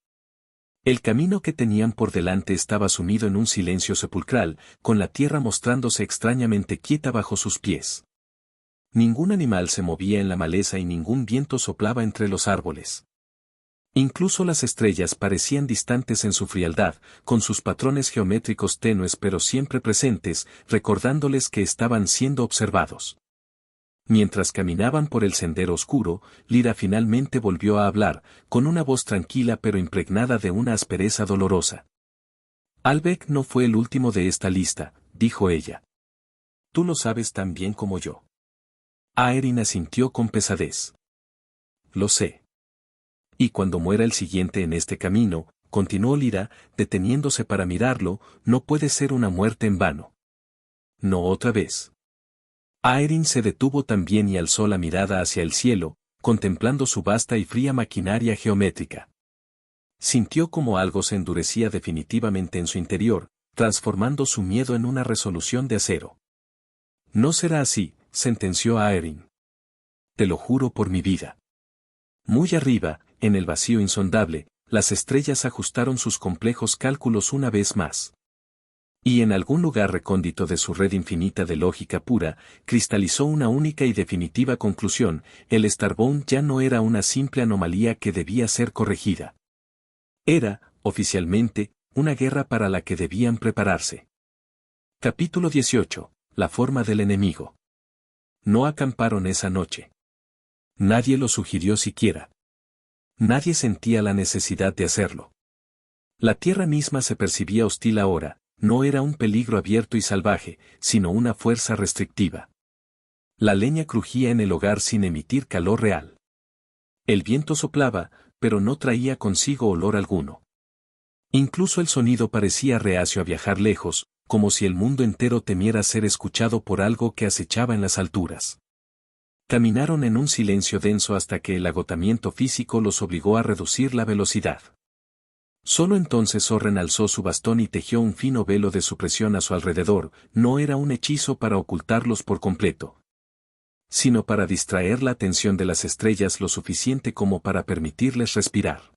El camino que tenían por delante estaba sumido en un silencio sepulcral, con la tierra mostrándose extrañamente quieta bajo sus pies. Ningún animal se movía en la maleza y ningún viento soplaba entre los árboles. Incluso las estrellas parecían distantes en su frialdad, con sus patrones geométricos tenues pero siempre presentes, recordándoles que estaban siendo observados. Mientras caminaban por el sendero oscuro, Lyra finalmente volvió a hablar, con una voz tranquila pero impregnada de una aspereza dolorosa. Albec no fue el último de esta lista, dijo ella. Tú lo sabes tan bien como yo. Aeryn asintió con pesadez. Lo sé. Y cuando muera el siguiente en este camino, continuó Lyra, deteniéndose para mirarlo, no puede ser una muerte en vano. No otra vez. Aeryn se detuvo también y alzó la mirada hacia el cielo, contemplando su vasta y fría maquinaria geométrica. Sintió como algo se endurecía definitivamente en su interior, transformando su miedo en una resolución de acero. No será así, sentenció Aeryn. Te lo juro por mi vida. Muy arriba, en el vacío insondable, las estrellas ajustaron sus complejos cálculos una vez más. Y en algún lugar recóndito de su red infinita de lógica pura, cristalizó una única y definitiva conclusión: el Starbound ya no era una simple anomalía que debía ser corregida. Era, oficialmente, una guerra para la que debían prepararse. Capítulo 18. La forma del enemigo. No acamparon esa noche. Nadie lo sugirió siquiera. Nadie sentía la necesidad de hacerlo. La tierra misma se percibía hostil ahora. No era un peligro abierto y salvaje, sino una fuerza restrictiva. La leña crujía en el hogar sin emitir calor real. El viento soplaba, pero no traía consigo olor alguno. Incluso el sonido parecía reacio a viajar lejos, como si el mundo entero temiera ser escuchado por algo que acechaba en las alturas. Caminaron en un silencio denso hasta que el agotamiento físico los obligó a reducir la velocidad. Solo entonces Orren alzó su bastón y tejió un fino velo de supresión a su alrededor. No era un hechizo para ocultarlos por completo, sino para distraer la atención de las estrellas lo suficiente como para permitirles respirar.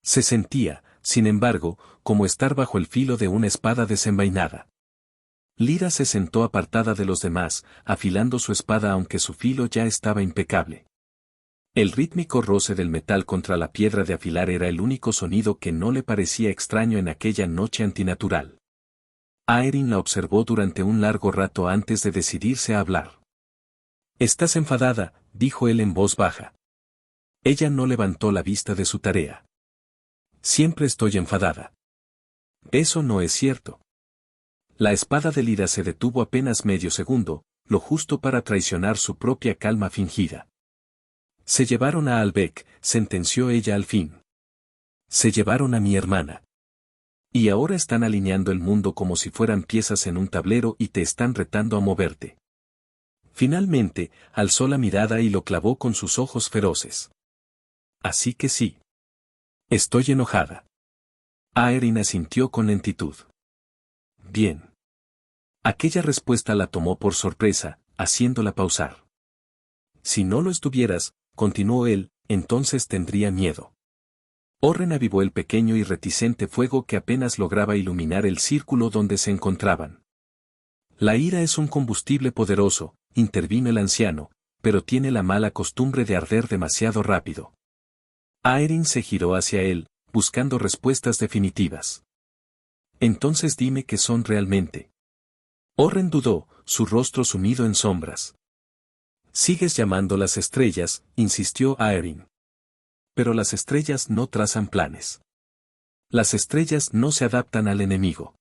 Se sentía, sin embargo, como estar bajo el filo de una espada desenvainada. Lyra se sentó apartada de los demás, afilando su espada aunque su filo ya estaba impecable. El rítmico roce del metal contra la piedra de afilar era el único sonido que no le parecía extraño en aquella noche antinatural. Aeryn la observó durante un largo rato antes de decidirse a hablar. «Estás enfadada», dijo él en voz baja. Ella no levantó la vista de su tarea. «Siempre estoy enfadada». «Eso no es cierto». La espada de Lyra se detuvo apenas medio segundo, lo justo para traicionar su propia calma fingida. «Se llevaron a Albec», sentenció ella al fin. «Se llevaron a mi hermana. Y ahora están alineando el mundo como si fueran piezas en un tablero y te están retando a moverte». Finalmente, alzó la mirada y lo clavó con sus ojos feroces. Así que sí. Estoy enojada. Aeryn asintió con lentitud. Bien. Aquella respuesta la tomó por sorpresa, haciéndola pausar. Si no lo estuvieras, continuó él, entonces tendría miedo. Orren avivó el pequeño y reticente fuego que apenas lograba iluminar el círculo donde se encontraban. La ira es un combustible poderoso, intervino el anciano, pero tiene la mala costumbre de arder demasiado rápido. Aeryn se giró hacia él, buscando respuestas definitivas. Entonces dime qué son realmente. Orren dudó, su rostro sumido en sombras. Sigues llamando las estrellas, insistió Aeryn. Pero las estrellas no trazan planes. Las estrellas no se adaptan al enemigo.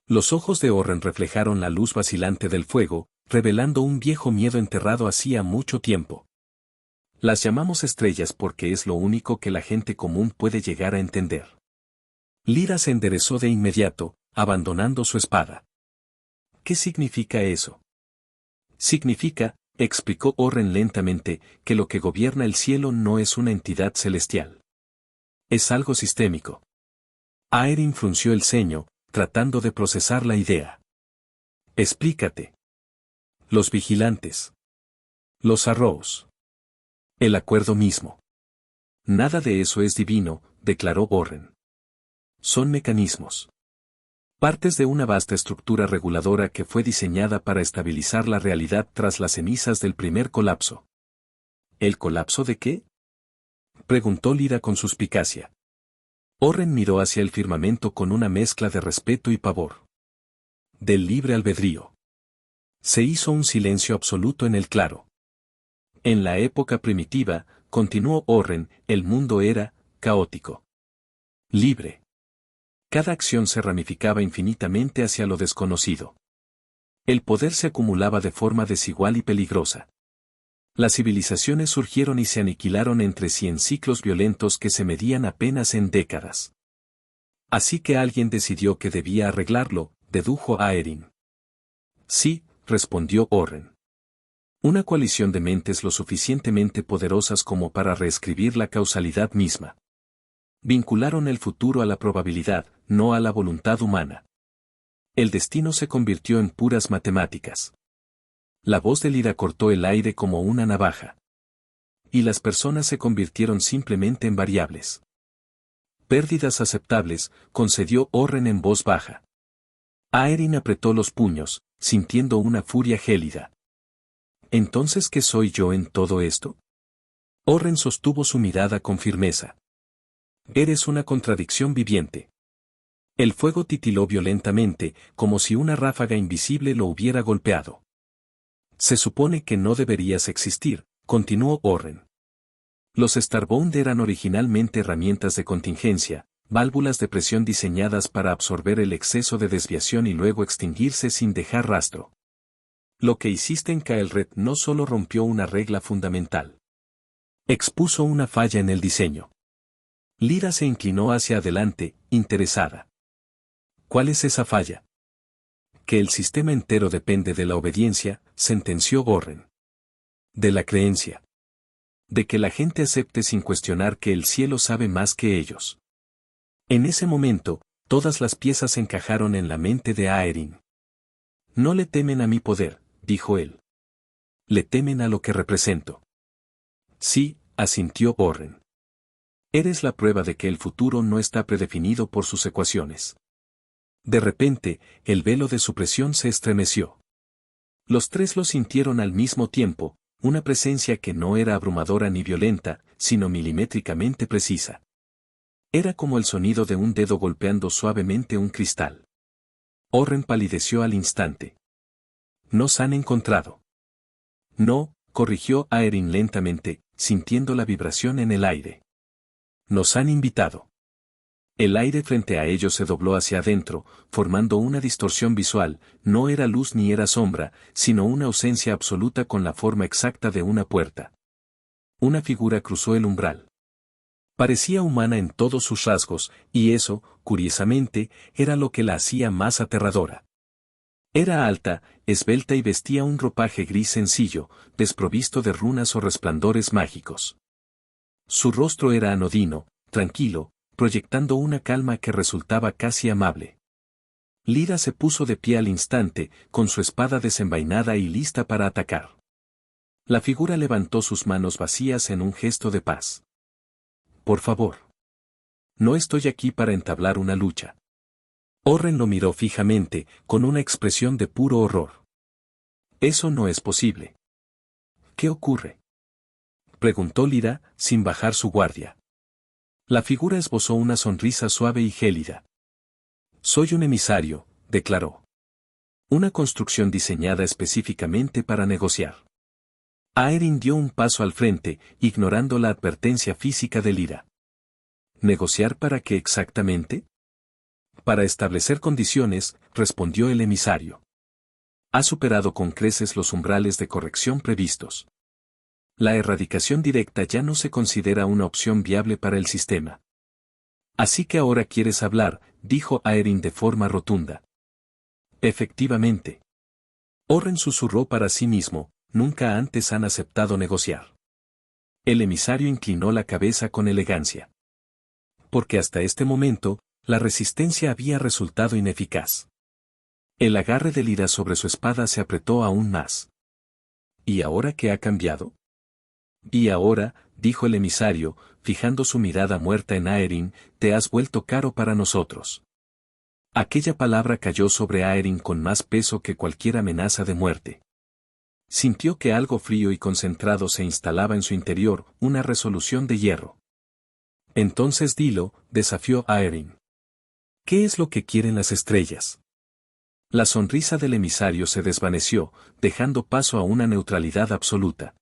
Los ojos de Orren reflejaron la luz vacilante del fuego, revelando un viejo miedo enterrado hacía mucho tiempo. Las llamamos estrellas porque es lo único que la gente común puede llegar a entender. Lyra se enderezó de inmediato, abandonando su espada. ¿Qué significa eso? Significa, explicó Orren lentamente, que lo que gobierna el cielo no es una entidad celestial. Es algo sistémico. Aeryn frunció el ceño, tratando de procesar la idea. Explícate. Los vigilantes. Los arrows. El acuerdo mismo. Nada de eso es divino, declaró Orren. Son mecanismos. Partes de una vasta estructura reguladora que fue diseñada para estabilizar la realidad tras las cenizas del primer colapso. ¿El colapso de qué? Preguntó Lyra con suspicacia. Orren miró hacia el firmamento con una mezcla de respeto y pavor. Del libre albedrío. Se hizo un silencio absoluto en el claro. En la época primitiva, continuó Orren, el mundo era caótico. Libre. Cada acción se ramificaba infinitamente hacia lo desconocido. El poder se acumulaba de forma desigual y peligrosa. Las civilizaciones surgieron y se aniquilaron entre sí en ciclos violentos que se medían apenas en décadas. Así que alguien decidió que debía arreglarlo, dedujo Aeryn. Sí, respondió Orren. Una coalición de mentes lo suficientemente poderosas como para reescribir la causalidad misma. Vincularon el futuro a la probabilidad, no a la voluntad humana. El destino se convirtió en puras matemáticas. La voz de Lyra cortó el aire como una navaja. Y las personas se convirtieron simplemente en variables. Pérdidas aceptables, concedió Orren en voz baja. Aeryn apretó los puños, sintiendo una furia gélida. ¿Entonces qué soy yo en todo esto? Orren sostuvo su mirada con firmeza. Eres una contradicción viviente. El fuego titiló violentamente, como si una ráfaga invisible lo hubiera golpeado. Se supone que no deberías existir, continuó Orren. Los Starbound eran originalmente herramientas de contingencia, válvulas de presión diseñadas para absorber el exceso de desviación y luego extinguirse sin dejar rastro. Lo que hiciste en Kael'Red no solo rompió una regla fundamental. Expuso una falla en el diseño. Lyra se inclinó hacia adelante, interesada. ¿Cuál es esa falla? Que el sistema entero depende de la obediencia, sentenció Orren. De la creencia. De que la gente acepte sin cuestionar que el cielo sabe más que ellos. En ese momento, todas las piezas encajaron en la mente de Aeryn. No le temen a mi poder, dijo él. Le temen a lo que represento. Sí, asintió Orren. Eres la prueba de que el futuro no está predefinido por sus ecuaciones. De repente, el velo de supresión se estremeció. Los tres lo sintieron al mismo tiempo, una presencia que no era abrumadora ni violenta, sino milimétricamente precisa. Era como el sonido de un dedo golpeando suavemente un cristal. Orren palideció al instante. Nos han encontrado. No, corrigió Aeryn lentamente, sintiendo la vibración en el aire. Nos han invitado. El aire frente a ellos se dobló hacia adentro, formando una distorsión visual, no era luz ni era sombra, sino una ausencia absoluta con la forma exacta de una puerta. Una figura cruzó el umbral. Parecía humana en todos sus rasgos, y eso, curiosamente, era lo que la hacía más aterradora. Era alta, esbelta y vestía un ropaje gris sencillo, desprovisto de runas o resplandores mágicos. Su rostro era anodino, tranquilo, proyectando una calma que resultaba casi amable. Lyra se puso de pie al instante, con su espada desenvainada y lista para atacar. La figura levantó sus manos vacías en un gesto de paz. Por favor. No estoy aquí para entablar una lucha. Orren lo miró fijamente, con una expresión de puro horror. Eso no es posible. ¿Qué ocurre? Preguntó Lyra, sin bajar su guardia. La figura esbozó una sonrisa suave y gélida. Soy un emisario, declaró. Una construcción diseñada específicamente para negociar. Aeryn dio un paso al frente, ignorando la advertencia física de Lyra. ¿Negociar para qué exactamente? Para establecer condiciones, respondió el emisario. Ha superado con creces los umbrales de corrección previstos. La erradicación directa ya no se considera una opción viable para el sistema. Así que ahora quieres hablar, dijo Aeryn de forma rotunda. Efectivamente. Orren susurró para sí mismo, nunca antes han aceptado negociar. El emisario inclinó la cabeza con elegancia. Porque hasta este momento, la resistencia había resultado ineficaz. El agarre de Lyra sobre su espada se apretó aún más. ¿Y ahora qué ha cambiado? Y ahora, dijo el emisario, fijando su mirada muerta en Aeryn, te has vuelto caro para nosotros. Aquella palabra cayó sobre Aeryn con más peso que cualquier amenaza de muerte. Sintió que algo frío y concentrado se instalaba en su interior, una resolución de hierro. Entonces dilo, desafió Aeryn. ¿Qué es lo que quieren las estrellas? La sonrisa del emisario se desvaneció, dejando paso a una neutralidad absoluta.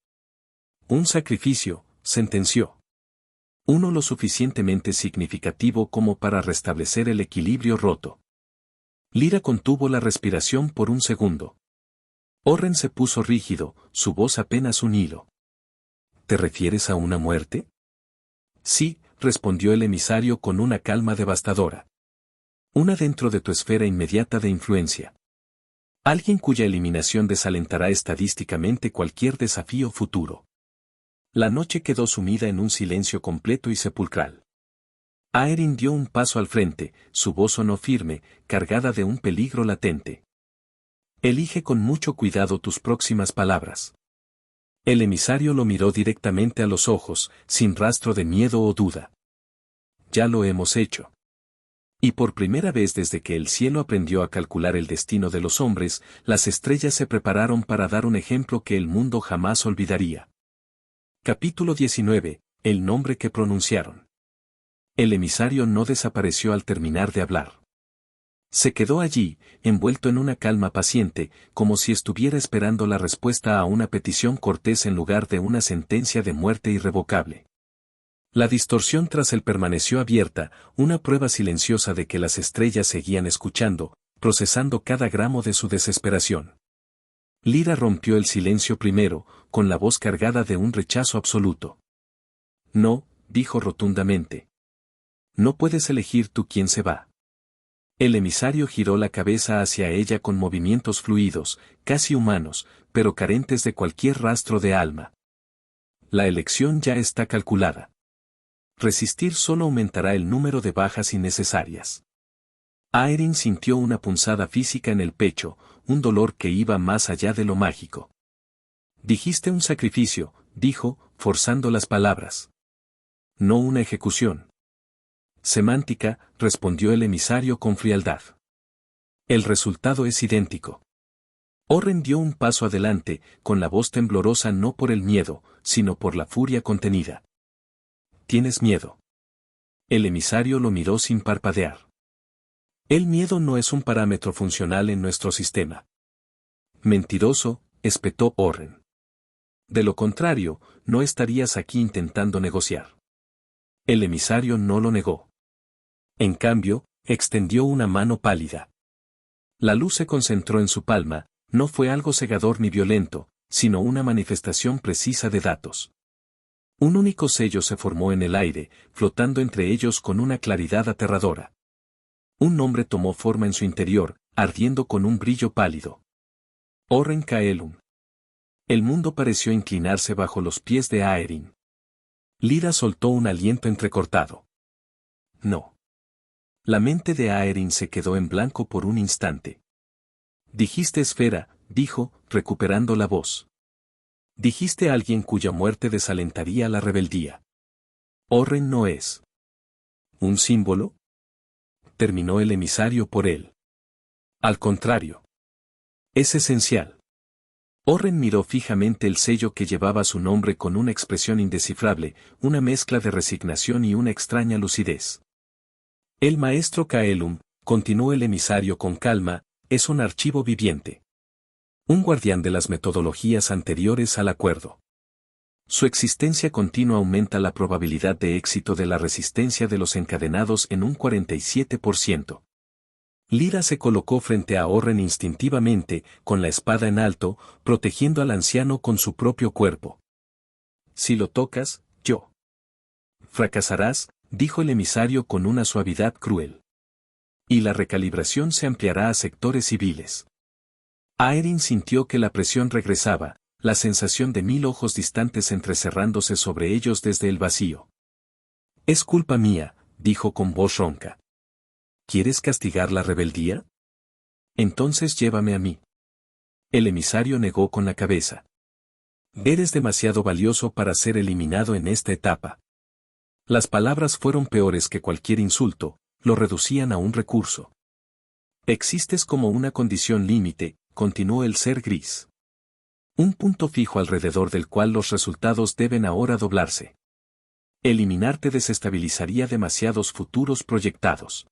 Un sacrificio, sentenció. Uno lo suficientemente significativo como para restablecer el equilibrio roto. Lyra contuvo la respiración por un segundo. Orren se puso rígido, su voz apenas un hilo. ¿Te refieres a una muerte? Sí, respondió el emisario con una calma devastadora. Una dentro de tu esfera inmediata de influencia. Alguien cuya eliminación desalentará estadísticamente cualquier desafío futuro. La noche quedó sumida en un silencio completo y sepulcral. Aeryn dio un paso al frente, su voz sonó firme, cargada de un peligro latente. Elige con mucho cuidado tus próximas palabras. El emisario lo miró directamente a los ojos, sin rastro de miedo o duda. Ya lo hemos hecho. Y por primera vez desde que el cielo aprendió a calcular el destino de los hombres, las estrellas se prepararon para dar un ejemplo que el mundo jamás olvidaría. Capítulo 19. El nombre que pronunciaron. El emisario no desapareció al terminar de hablar. Se quedó allí, envuelto en una calma paciente, como si estuviera esperando la respuesta a una petición cortés en lugar de una sentencia de muerte irrevocable. La distorsión tras él permaneció abierta, una prueba silenciosa de que las estrellas seguían escuchando, procesando cada gramo de su desesperación. Lyra rompió el silencio primero, con la voz cargada de un rechazo absoluto. No, dijo rotundamente. No puedes elegir tú quién se va. El emisario giró la cabeza hacia ella con movimientos fluidos, casi humanos, pero carentes de cualquier rastro de alma. La elección ya está calculada. Resistir solo aumentará el número de bajas innecesarias. Aeryn sintió una punzada física en el pecho, un dolor que iba más allá de lo mágico. Dijiste un sacrificio, dijo, forzando las palabras. No una ejecución. Semántica, respondió el emisario con frialdad. El resultado es idéntico. Orren dio un paso adelante, con la voz temblorosa no por el miedo, sino por la furia contenida. ¿Tienes miedo? El emisario lo miró sin parpadear. El miedo no es un parámetro funcional en nuestro sistema. Mentiroso, espetó Orren. De lo contrario, no estarías aquí intentando negociar. El emisario no lo negó. En cambio, extendió una mano pálida. La luz se concentró en su palma, no fue algo cegador ni violento, sino una manifestación precisa de datos. Un único sello se formó en el aire, flotando entre ellos con una claridad aterradora. Un nombre tomó forma en su interior, ardiendo con un brillo pálido. Orren Caelum. El mundo pareció inclinarse bajo los pies de Aeryn. Lyra soltó un aliento entrecortado. No. La mente de Aeryn se quedó en blanco por un instante. Dijiste esfera, dijo, recuperando la voz. Dijiste a alguien cuya muerte desalentaría la rebeldía. Orren no es ¿un símbolo? Terminó el emisario por él. Al contrario. Es esencial. Orren miró fijamente el sello que llevaba su nombre con una expresión indescifrable, una mezcla de resignación y una extraña lucidez. El maestro Kaelum, continuó el emisario con calma, es un archivo viviente. Un guardián de las metodologías anteriores al acuerdo. Su existencia continua aumenta la probabilidad de éxito de la resistencia de los encadenados en un 47%. Lyra se colocó frente a Orren instintivamente, con la espada en alto, protegiendo al anciano con su propio cuerpo. Si lo tocas, yo. Fracasarás, dijo el emisario con una suavidad cruel. Y la recalibración se ampliará a sectores civiles. Aeryn sintió que la presión regresaba, la sensación de 1000 ojos distantes entrecerrándose sobre ellos desde el vacío. Es culpa mía, dijo con voz ronca. ¿Quieres castigar la rebeldía? Entonces llévame a mí. El emisario negó con la cabeza. Eres demasiado valioso para ser eliminado en esta etapa. Las palabras fueron peores que cualquier insulto, lo reducían a un recurso. Existes como una condición límite, continuó el ser gris. Un punto fijo alrededor del cual los resultados deben ahora doblarse. Eliminarte desestabilizaría demasiados futuros proyectados.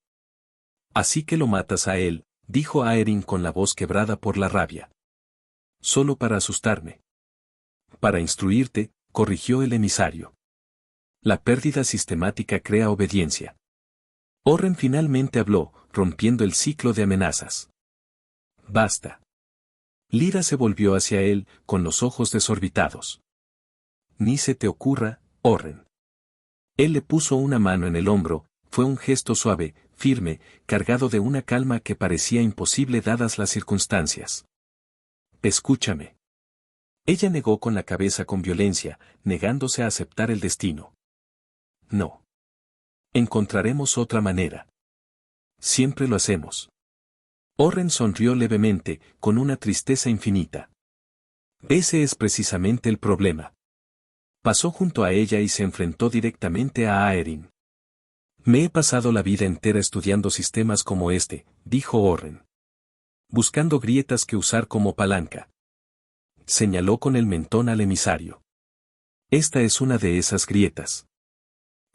Así que lo matas a él, dijo Aeryn con la voz quebrada por la rabia. Solo para asustarme. Para instruirte, corrigió el emisario. La pérdida sistemática crea obediencia. Orren finalmente habló, rompiendo el ciclo de amenazas. Basta. Lyra se volvió hacia él, con los ojos desorbitados. Ni se te ocurra, Orren. Él le puso una mano en el hombro, fue un gesto suave, firme, cargado de una calma que parecía imposible dadas las circunstancias. Escúchame. Ella negó con la cabeza con violencia, negándose a aceptar el destino. No. Encontraremos otra manera. Siempre lo hacemos. Orren sonrió levemente, con una tristeza infinita. Ese es precisamente el problema. Pasó junto a ella y se enfrentó directamente a Aeryn. Me he pasado la vida entera estudiando sistemas como este, dijo Orren. Buscando grietas que usar como palanca. Señaló con el mentón al emisario. Esta es una de esas grietas.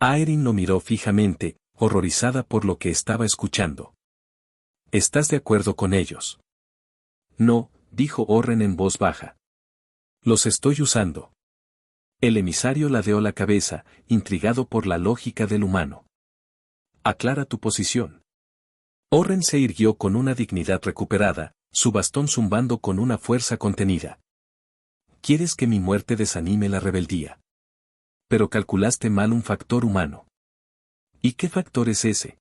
Aeryn lo miró fijamente, horrorizada por lo que estaba escuchando. ¿Estás de acuerdo con ellos? No, dijo Orren en voz baja. Los estoy usando. El emisario ladeó la cabeza, intrigado por la lógica del humano. Aclara tu posición. Orren se irguió con una dignidad recuperada, su bastón zumbando con una fuerza contenida. ¿Quieres que mi muerte desanime la rebeldía? Pero calculaste mal un factor humano. ¿Y qué factor es ese?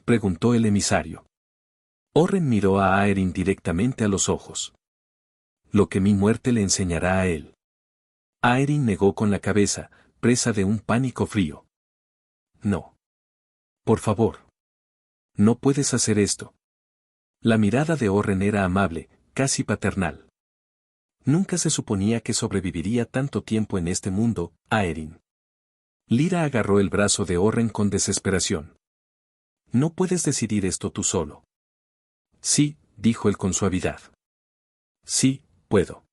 Preguntó el emisario. Orren miró a Aeryn directamente a los ojos. Lo que mi muerte le enseñará a él. Aeryn negó con la cabeza, presa de un pánico frío. No. Por favor. No puedes hacer esto. La mirada de Orren era amable, casi paternal. Nunca se suponía que sobreviviría tanto tiempo en este mundo, Aeryn. Lyra agarró el brazo de Orren con desesperación. No puedes decidir esto tú solo. Sí, dijo él con suavidad. Sí, puedo.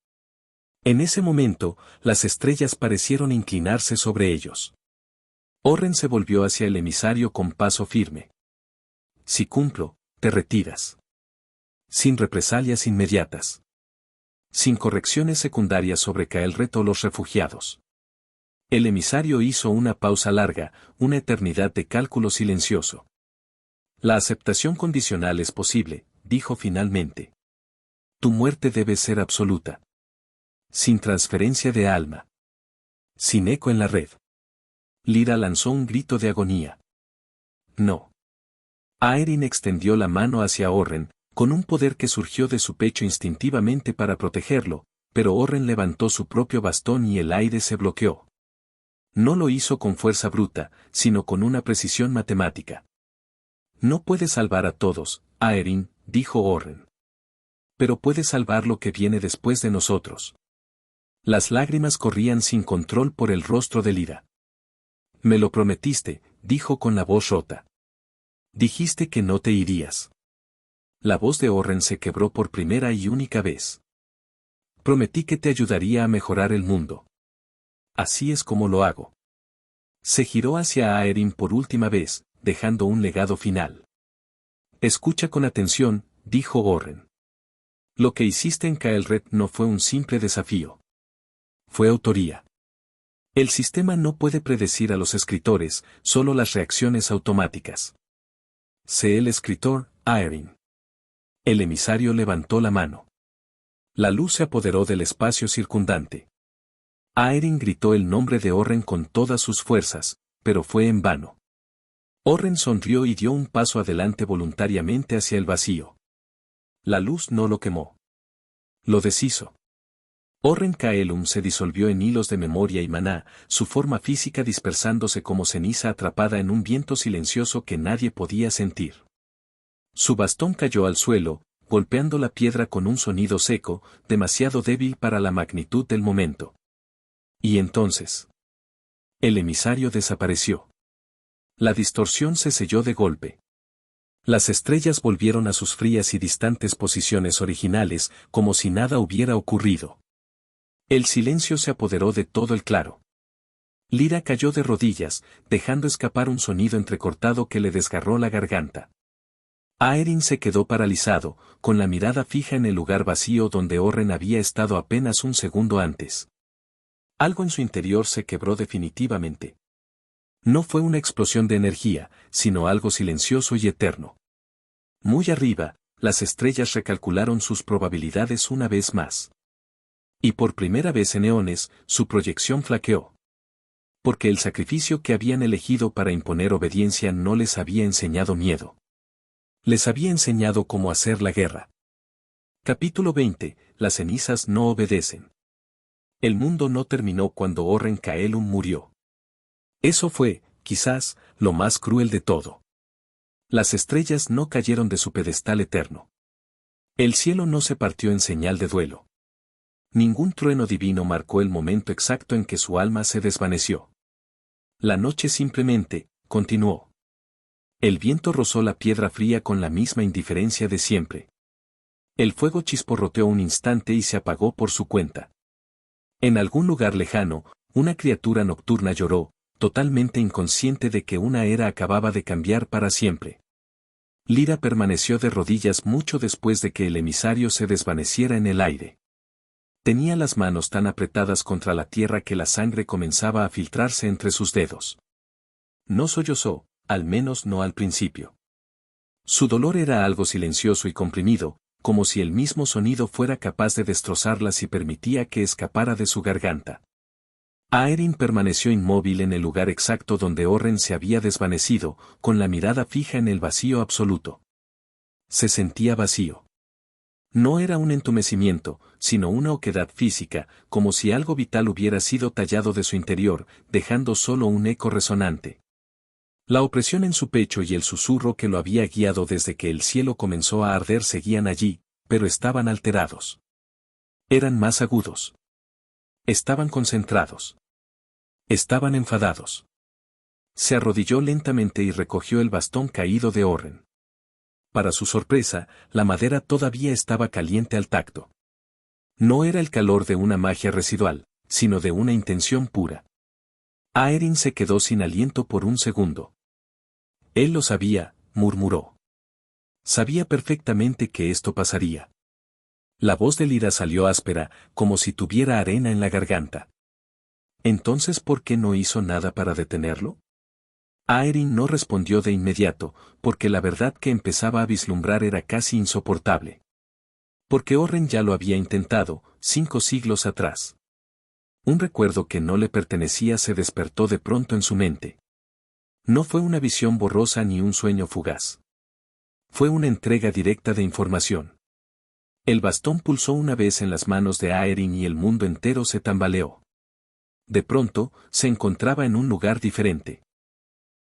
En ese momento, las estrellas parecieron inclinarse sobre ellos. Orren se volvió hacia el emisario con paso firme. Si cumplo, te retiras. Sin represalias inmediatas. Sin correcciones secundarias sobre el reto a los refugiados. El emisario hizo una pausa larga, una eternidad de cálculo silencioso. La aceptación condicional es posible, dijo finalmente. Tu muerte debe ser absoluta. Sin transferencia de alma. Sin eco en la red. Lyra lanzó un grito de agonía. No. Aeryn extendió la mano hacia Orren, con un poder que surgió de su pecho instintivamente para protegerlo, pero Orren levantó su propio bastón y el aire se bloqueó. No lo hizo con fuerza bruta, sino con una precisión matemática. No puede salvar a todos, Aeryn, dijo Orren. Pero puede salvar lo que viene después de nosotros. Las lágrimas corrían sin control por el rostro de Lyra. Me lo prometiste, dijo con la voz rota. Dijiste que no te irías. La voz de Orren se quebró por primera y única vez. Prometí que te ayudaría a mejorar el mundo. Así es como lo hago. Se giró hacia Aeryn por última vez, dejando un legado final. Escucha con atención, dijo Orren. Lo que hiciste en Kael'Red no fue un simple desafío. Fue autoría. El sistema no puede predecir a los escritores, solo las reacciones automáticas. Sé el escritor, Aeryn. El emisario levantó la mano. La luz se apoderó del espacio circundante. Aeryn gritó el nombre de Orren con todas sus fuerzas, pero fue en vano. Orren sonrió y dio un paso adelante voluntariamente hacia el vacío. La luz no lo quemó. Lo deshizo. Orren Kaelum se disolvió en hilos de memoria y maná, su forma física dispersándose como ceniza atrapada en un viento silencioso que nadie podía sentir. Su bastón cayó al suelo, golpeando la piedra con un sonido seco, demasiado débil para la magnitud del momento. Y entonces, el emisario desapareció. La distorsión se selló de golpe. Las estrellas volvieron a sus frías y distantes posiciones originales, como si nada hubiera ocurrido. El silencio se apoderó de todo el claro. Lyra cayó de rodillas, dejando escapar un sonido entrecortado que le desgarró la garganta. Aeryn se quedó paralizado, con la mirada fija en el lugar vacío donde Orren había estado apenas un segundo antes. Algo en su interior se quebró definitivamente. No fue una explosión de energía, sino algo silencioso y eterno. Muy arriba, las estrellas recalcularon sus probabilidades una vez más. Y por primera vez en eones, su proyección flaqueó. Porque el sacrificio que habían elegido para imponer obediencia no les había enseñado miedo. Les había enseñado cómo hacer la guerra. Capítulo 20. Las cenizas no obedecen. El mundo no terminó cuando Orren Kaelum murió. Eso fue, quizás, lo más cruel de todo. Las estrellas no cayeron de su pedestal eterno. El cielo no se partió en señal de duelo. Ningún trueno divino marcó el momento exacto en que su alma se desvaneció. La noche simplemente, continuó. El viento rozó la piedra fría con la misma indiferencia de siempre. El fuego chisporroteó un instante y se apagó por su cuenta. En algún lugar lejano, una criatura nocturna lloró, totalmente inconsciente de que una era acababa de cambiar para siempre. Lyra permaneció de rodillas mucho después de que el emisario se desvaneciera en el aire. Tenía las manos tan apretadas contra la tierra que la sangre comenzaba a filtrarse entre sus dedos. No sollozó, al menos no al principio. Su dolor era algo silencioso y comprimido, como si el mismo sonido fuera capaz de destrozarla si permitía que escapara de su garganta. Aeryn permaneció inmóvil en el lugar exacto donde Orren se había desvanecido, con la mirada fija en el vacío absoluto. Se sentía vacío. No era un entumecimiento, sino una oquedad física, como si algo vital hubiera sido tallado de su interior, dejando solo un eco resonante. La opresión en su pecho y el susurro que lo había guiado desde que el cielo comenzó a arder seguían allí, pero estaban alterados. Eran más agudos. Estaban concentrados. Estaban enfadados. Se arrodilló lentamente y recogió el bastón caído de Orren. Para su sorpresa, la madera todavía estaba caliente al tacto. No era el calor de una magia residual, sino de una intención pura. Aeryn se quedó sin aliento por un segundo. Él lo sabía, murmuró. Sabía perfectamente que esto pasaría. La voz de Lyra salió áspera, como si tuviera arena en la garganta. ¿Entonces por qué no hizo nada para detenerlo? Aeryn no respondió de inmediato, porque la verdad que empezaba a vislumbrar era casi insoportable. Porque Orren ya lo había intentado, 5 siglos atrás. Un recuerdo que no le pertenecía se despertó de pronto en su mente. No fue una visión borrosa ni un sueño fugaz. Fue una entrega directa de información. El bastón pulsó una vez en las manos de Aeryn y el mundo entero se tambaleó. De pronto, se encontraba en un lugar diferente.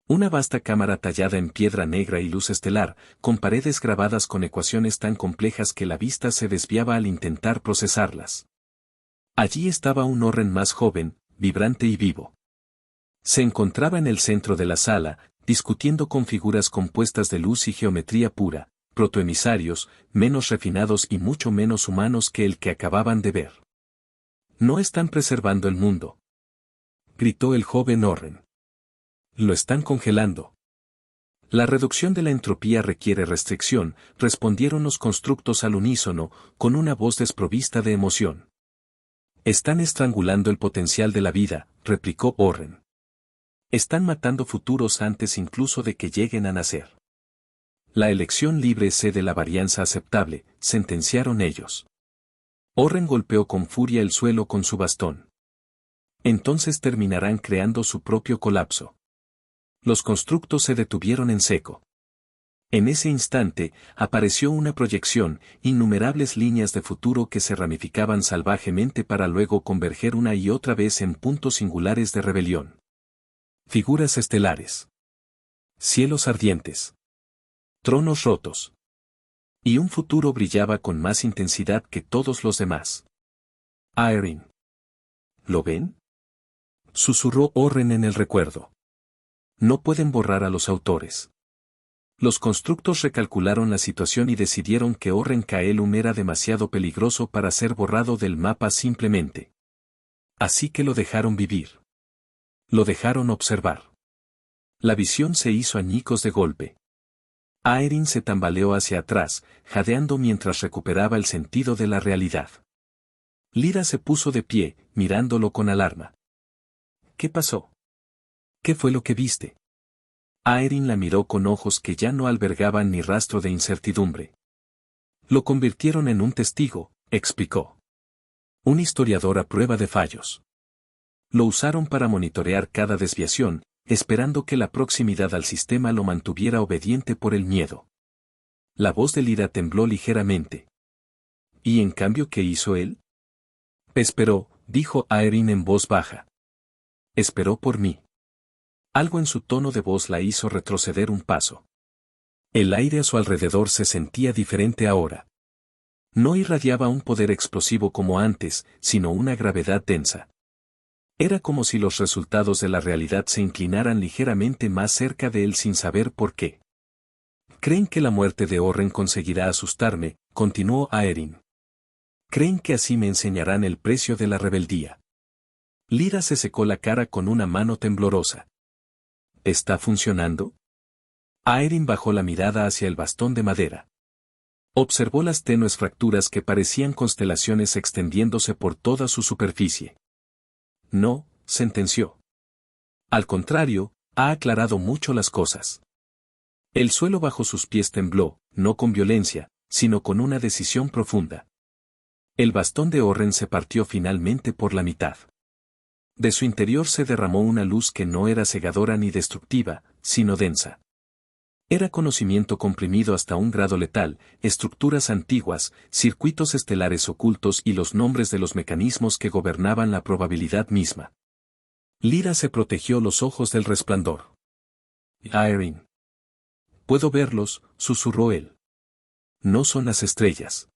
Una vasta cámara tallada en piedra negra y luz estelar, con paredes grabadas con ecuaciones tan complejas que la vista se desviaba al intentar procesarlas. Allí estaba un Orren más joven, vibrante y vivo. Se encontraba en el centro de la sala, discutiendo con figuras compuestas de luz y geometría pura, protoemisarios, menos refinados y mucho menos humanos que el que acababan de ver. «No están preservando el mundo», gritó el joven Orren. «Lo están congelando». «La reducción de la entropía requiere restricción», respondieron los constructos al unísono, con una voz desprovista de emoción. «Están estrangulando el potencial de la vida», replicó Orren. «Están matando futuros antes incluso de que lleguen a nacer». «La elección libre cede la varianza aceptable», sentenciaron ellos. Orren golpeó con furia el suelo con su bastón. «Entonces terminarán creando su propio colapso». Los constructos se detuvieron en seco. En ese instante, apareció una proyección, innumerables líneas de futuro que se ramificaban salvajemente para luego converger una y otra vez en puntos singulares de rebelión. Figuras estelares. Cielos ardientes. Tronos rotos. Y un futuro brillaba con más intensidad que todos los demás. Aeryn. ¿Lo ven?, susurró Orren en el recuerdo. No pueden borrar a los autores. Los constructos recalcularon la situación y decidieron que Orren Kaelum era demasiado peligroso para ser borrado del mapa simplemente. Así que lo dejaron vivir. Lo dejaron observar. La visión se hizo añicos de golpe. Aeryn se tambaleó hacia atrás, jadeando mientras recuperaba el sentido de la realidad. Lyra se puso de pie, mirándolo con alarma. ¿Qué pasó? ¿Qué fue lo que viste? Aeryn la miró con ojos que ya no albergaban ni rastro de incertidumbre. Lo convirtieron en un testigo, explicó. Un historiador a prueba de fallos. Lo usaron para monitorear cada desviación, esperando que la proximidad al sistema lo mantuviera obediente por el miedo. La voz de Lyra tembló ligeramente. ¿Y en cambio qué hizo él? Esperó, dijo Aeryn en voz baja. Esperó por mí. Algo en su tono de voz la hizo retroceder un paso. El aire a su alrededor se sentía diferente ahora. No irradiaba un poder explosivo como antes, sino una gravedad densa. Era como si los resultados de la realidad se inclinaran ligeramente más cerca de él sin saber por qué. ¿Creen que la muerte de Orren conseguirá asustarme?, continuó Aeryn. ¿Creen que así me enseñarán el precio de la rebeldía? Lyra se secó la cara con una mano temblorosa. ¿Está funcionando? Aeryn bajó la mirada hacia el bastón de madera. Observó las tenues fracturas que parecían constelaciones extendiéndose por toda su superficie. No, sentenció. Al contrario, ha aclarado mucho las cosas. El suelo bajo sus pies tembló, no con violencia, sino con una decisión profunda. El bastón de Orren se partió finalmente por la mitad. De su interior se derramó una luz que no era cegadora ni destructiva, sino densa. Era conocimiento comprimido hasta un grado letal, estructuras antiguas, circuitos estelares ocultos y los nombres de los mecanismos que gobernaban la probabilidad misma. Lyra se protegió los ojos del resplandor. Aeryn. Puedo verlos, susurró él. No son las estrellas.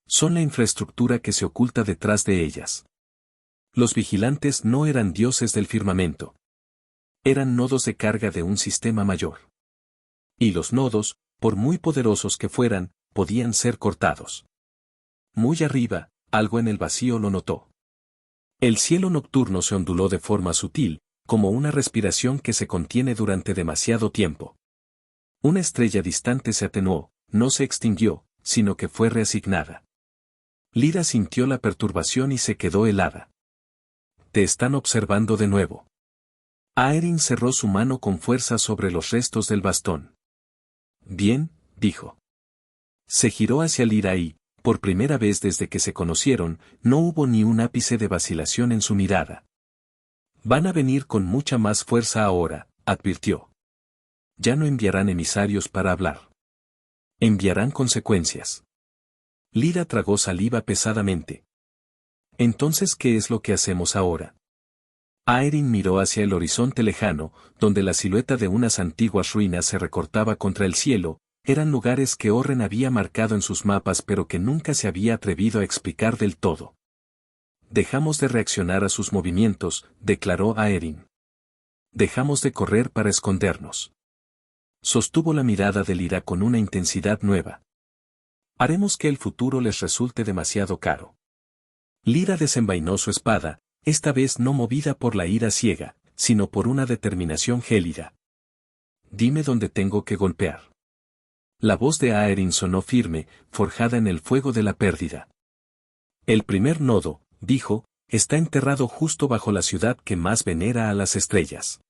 Son la infraestructura que se oculta detrás de ellas. Los vigilantes no eran dioses del firmamento. Eran nodos de carga de un sistema mayor. Y los nodos, por muy poderosos que fueran, podían ser cortados. Muy arriba, algo en el vacío lo notó. El cielo nocturno se onduló de forma sutil, como una respiración que se contiene durante demasiado tiempo. Una estrella distante se atenuó, no se extinguió, sino que fue reasignada. Lyra sintió la perturbación y se quedó helada. Te están observando de nuevo. Aeryn cerró su mano con fuerza sobre los restos del bastón. Bien, dijo. Se giró hacia Lyra y, por primera vez desde que se conocieron, no hubo ni un ápice de vacilación en su mirada. Van a venir con mucha más fuerza ahora, advirtió. Ya no enviarán emisarios para hablar. Enviarán consecuencias. Lyra tragó saliva pesadamente. Entonces, ¿qué es lo que hacemos ahora? Aeryn miró hacia el horizonte lejano, donde la silueta de unas antiguas ruinas se recortaba contra el cielo. Eran lugares que Orren había marcado en sus mapas pero que nunca se había atrevido a explicar del todo. Dejamos de reaccionar a sus movimientos, declaró Aeryn. Dejamos de correr para escondernos. Sostuvo la mirada de Lyra con una intensidad nueva. Haremos que el futuro les resulte demasiado caro. Lyra desenvainó su espada, esta vez no movida por la ira ciega, sino por una determinación gélida. Dime dónde tengo que golpear. La voz de Aeryn sonó firme, forjada en el fuego de la pérdida. El primer nodo, dijo, está enterrado justo bajo la ciudad que más venera a las estrellas.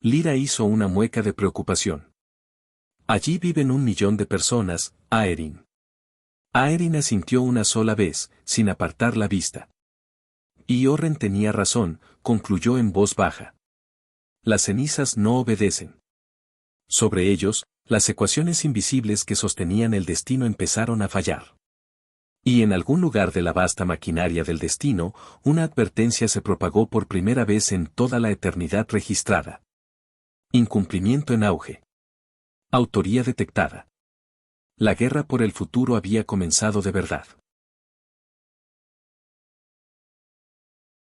Lyra hizo una mueca de preocupación. Allí viven 1.000.000 de personas, Aeryn. Aeryn asintió una sola vez, sin apartar la vista. Y Orren tenía razón, concluyó en voz baja. Las cenizas no obedecen. Sobre ellos, las ecuaciones invisibles que sostenían el destino empezaron a fallar. Y en algún lugar de la vasta maquinaria del destino, una advertencia se propagó por primera vez en toda la eternidad registrada. Incumplimiento en auge. Autoría detectada. La guerra por el futuro había comenzado de verdad.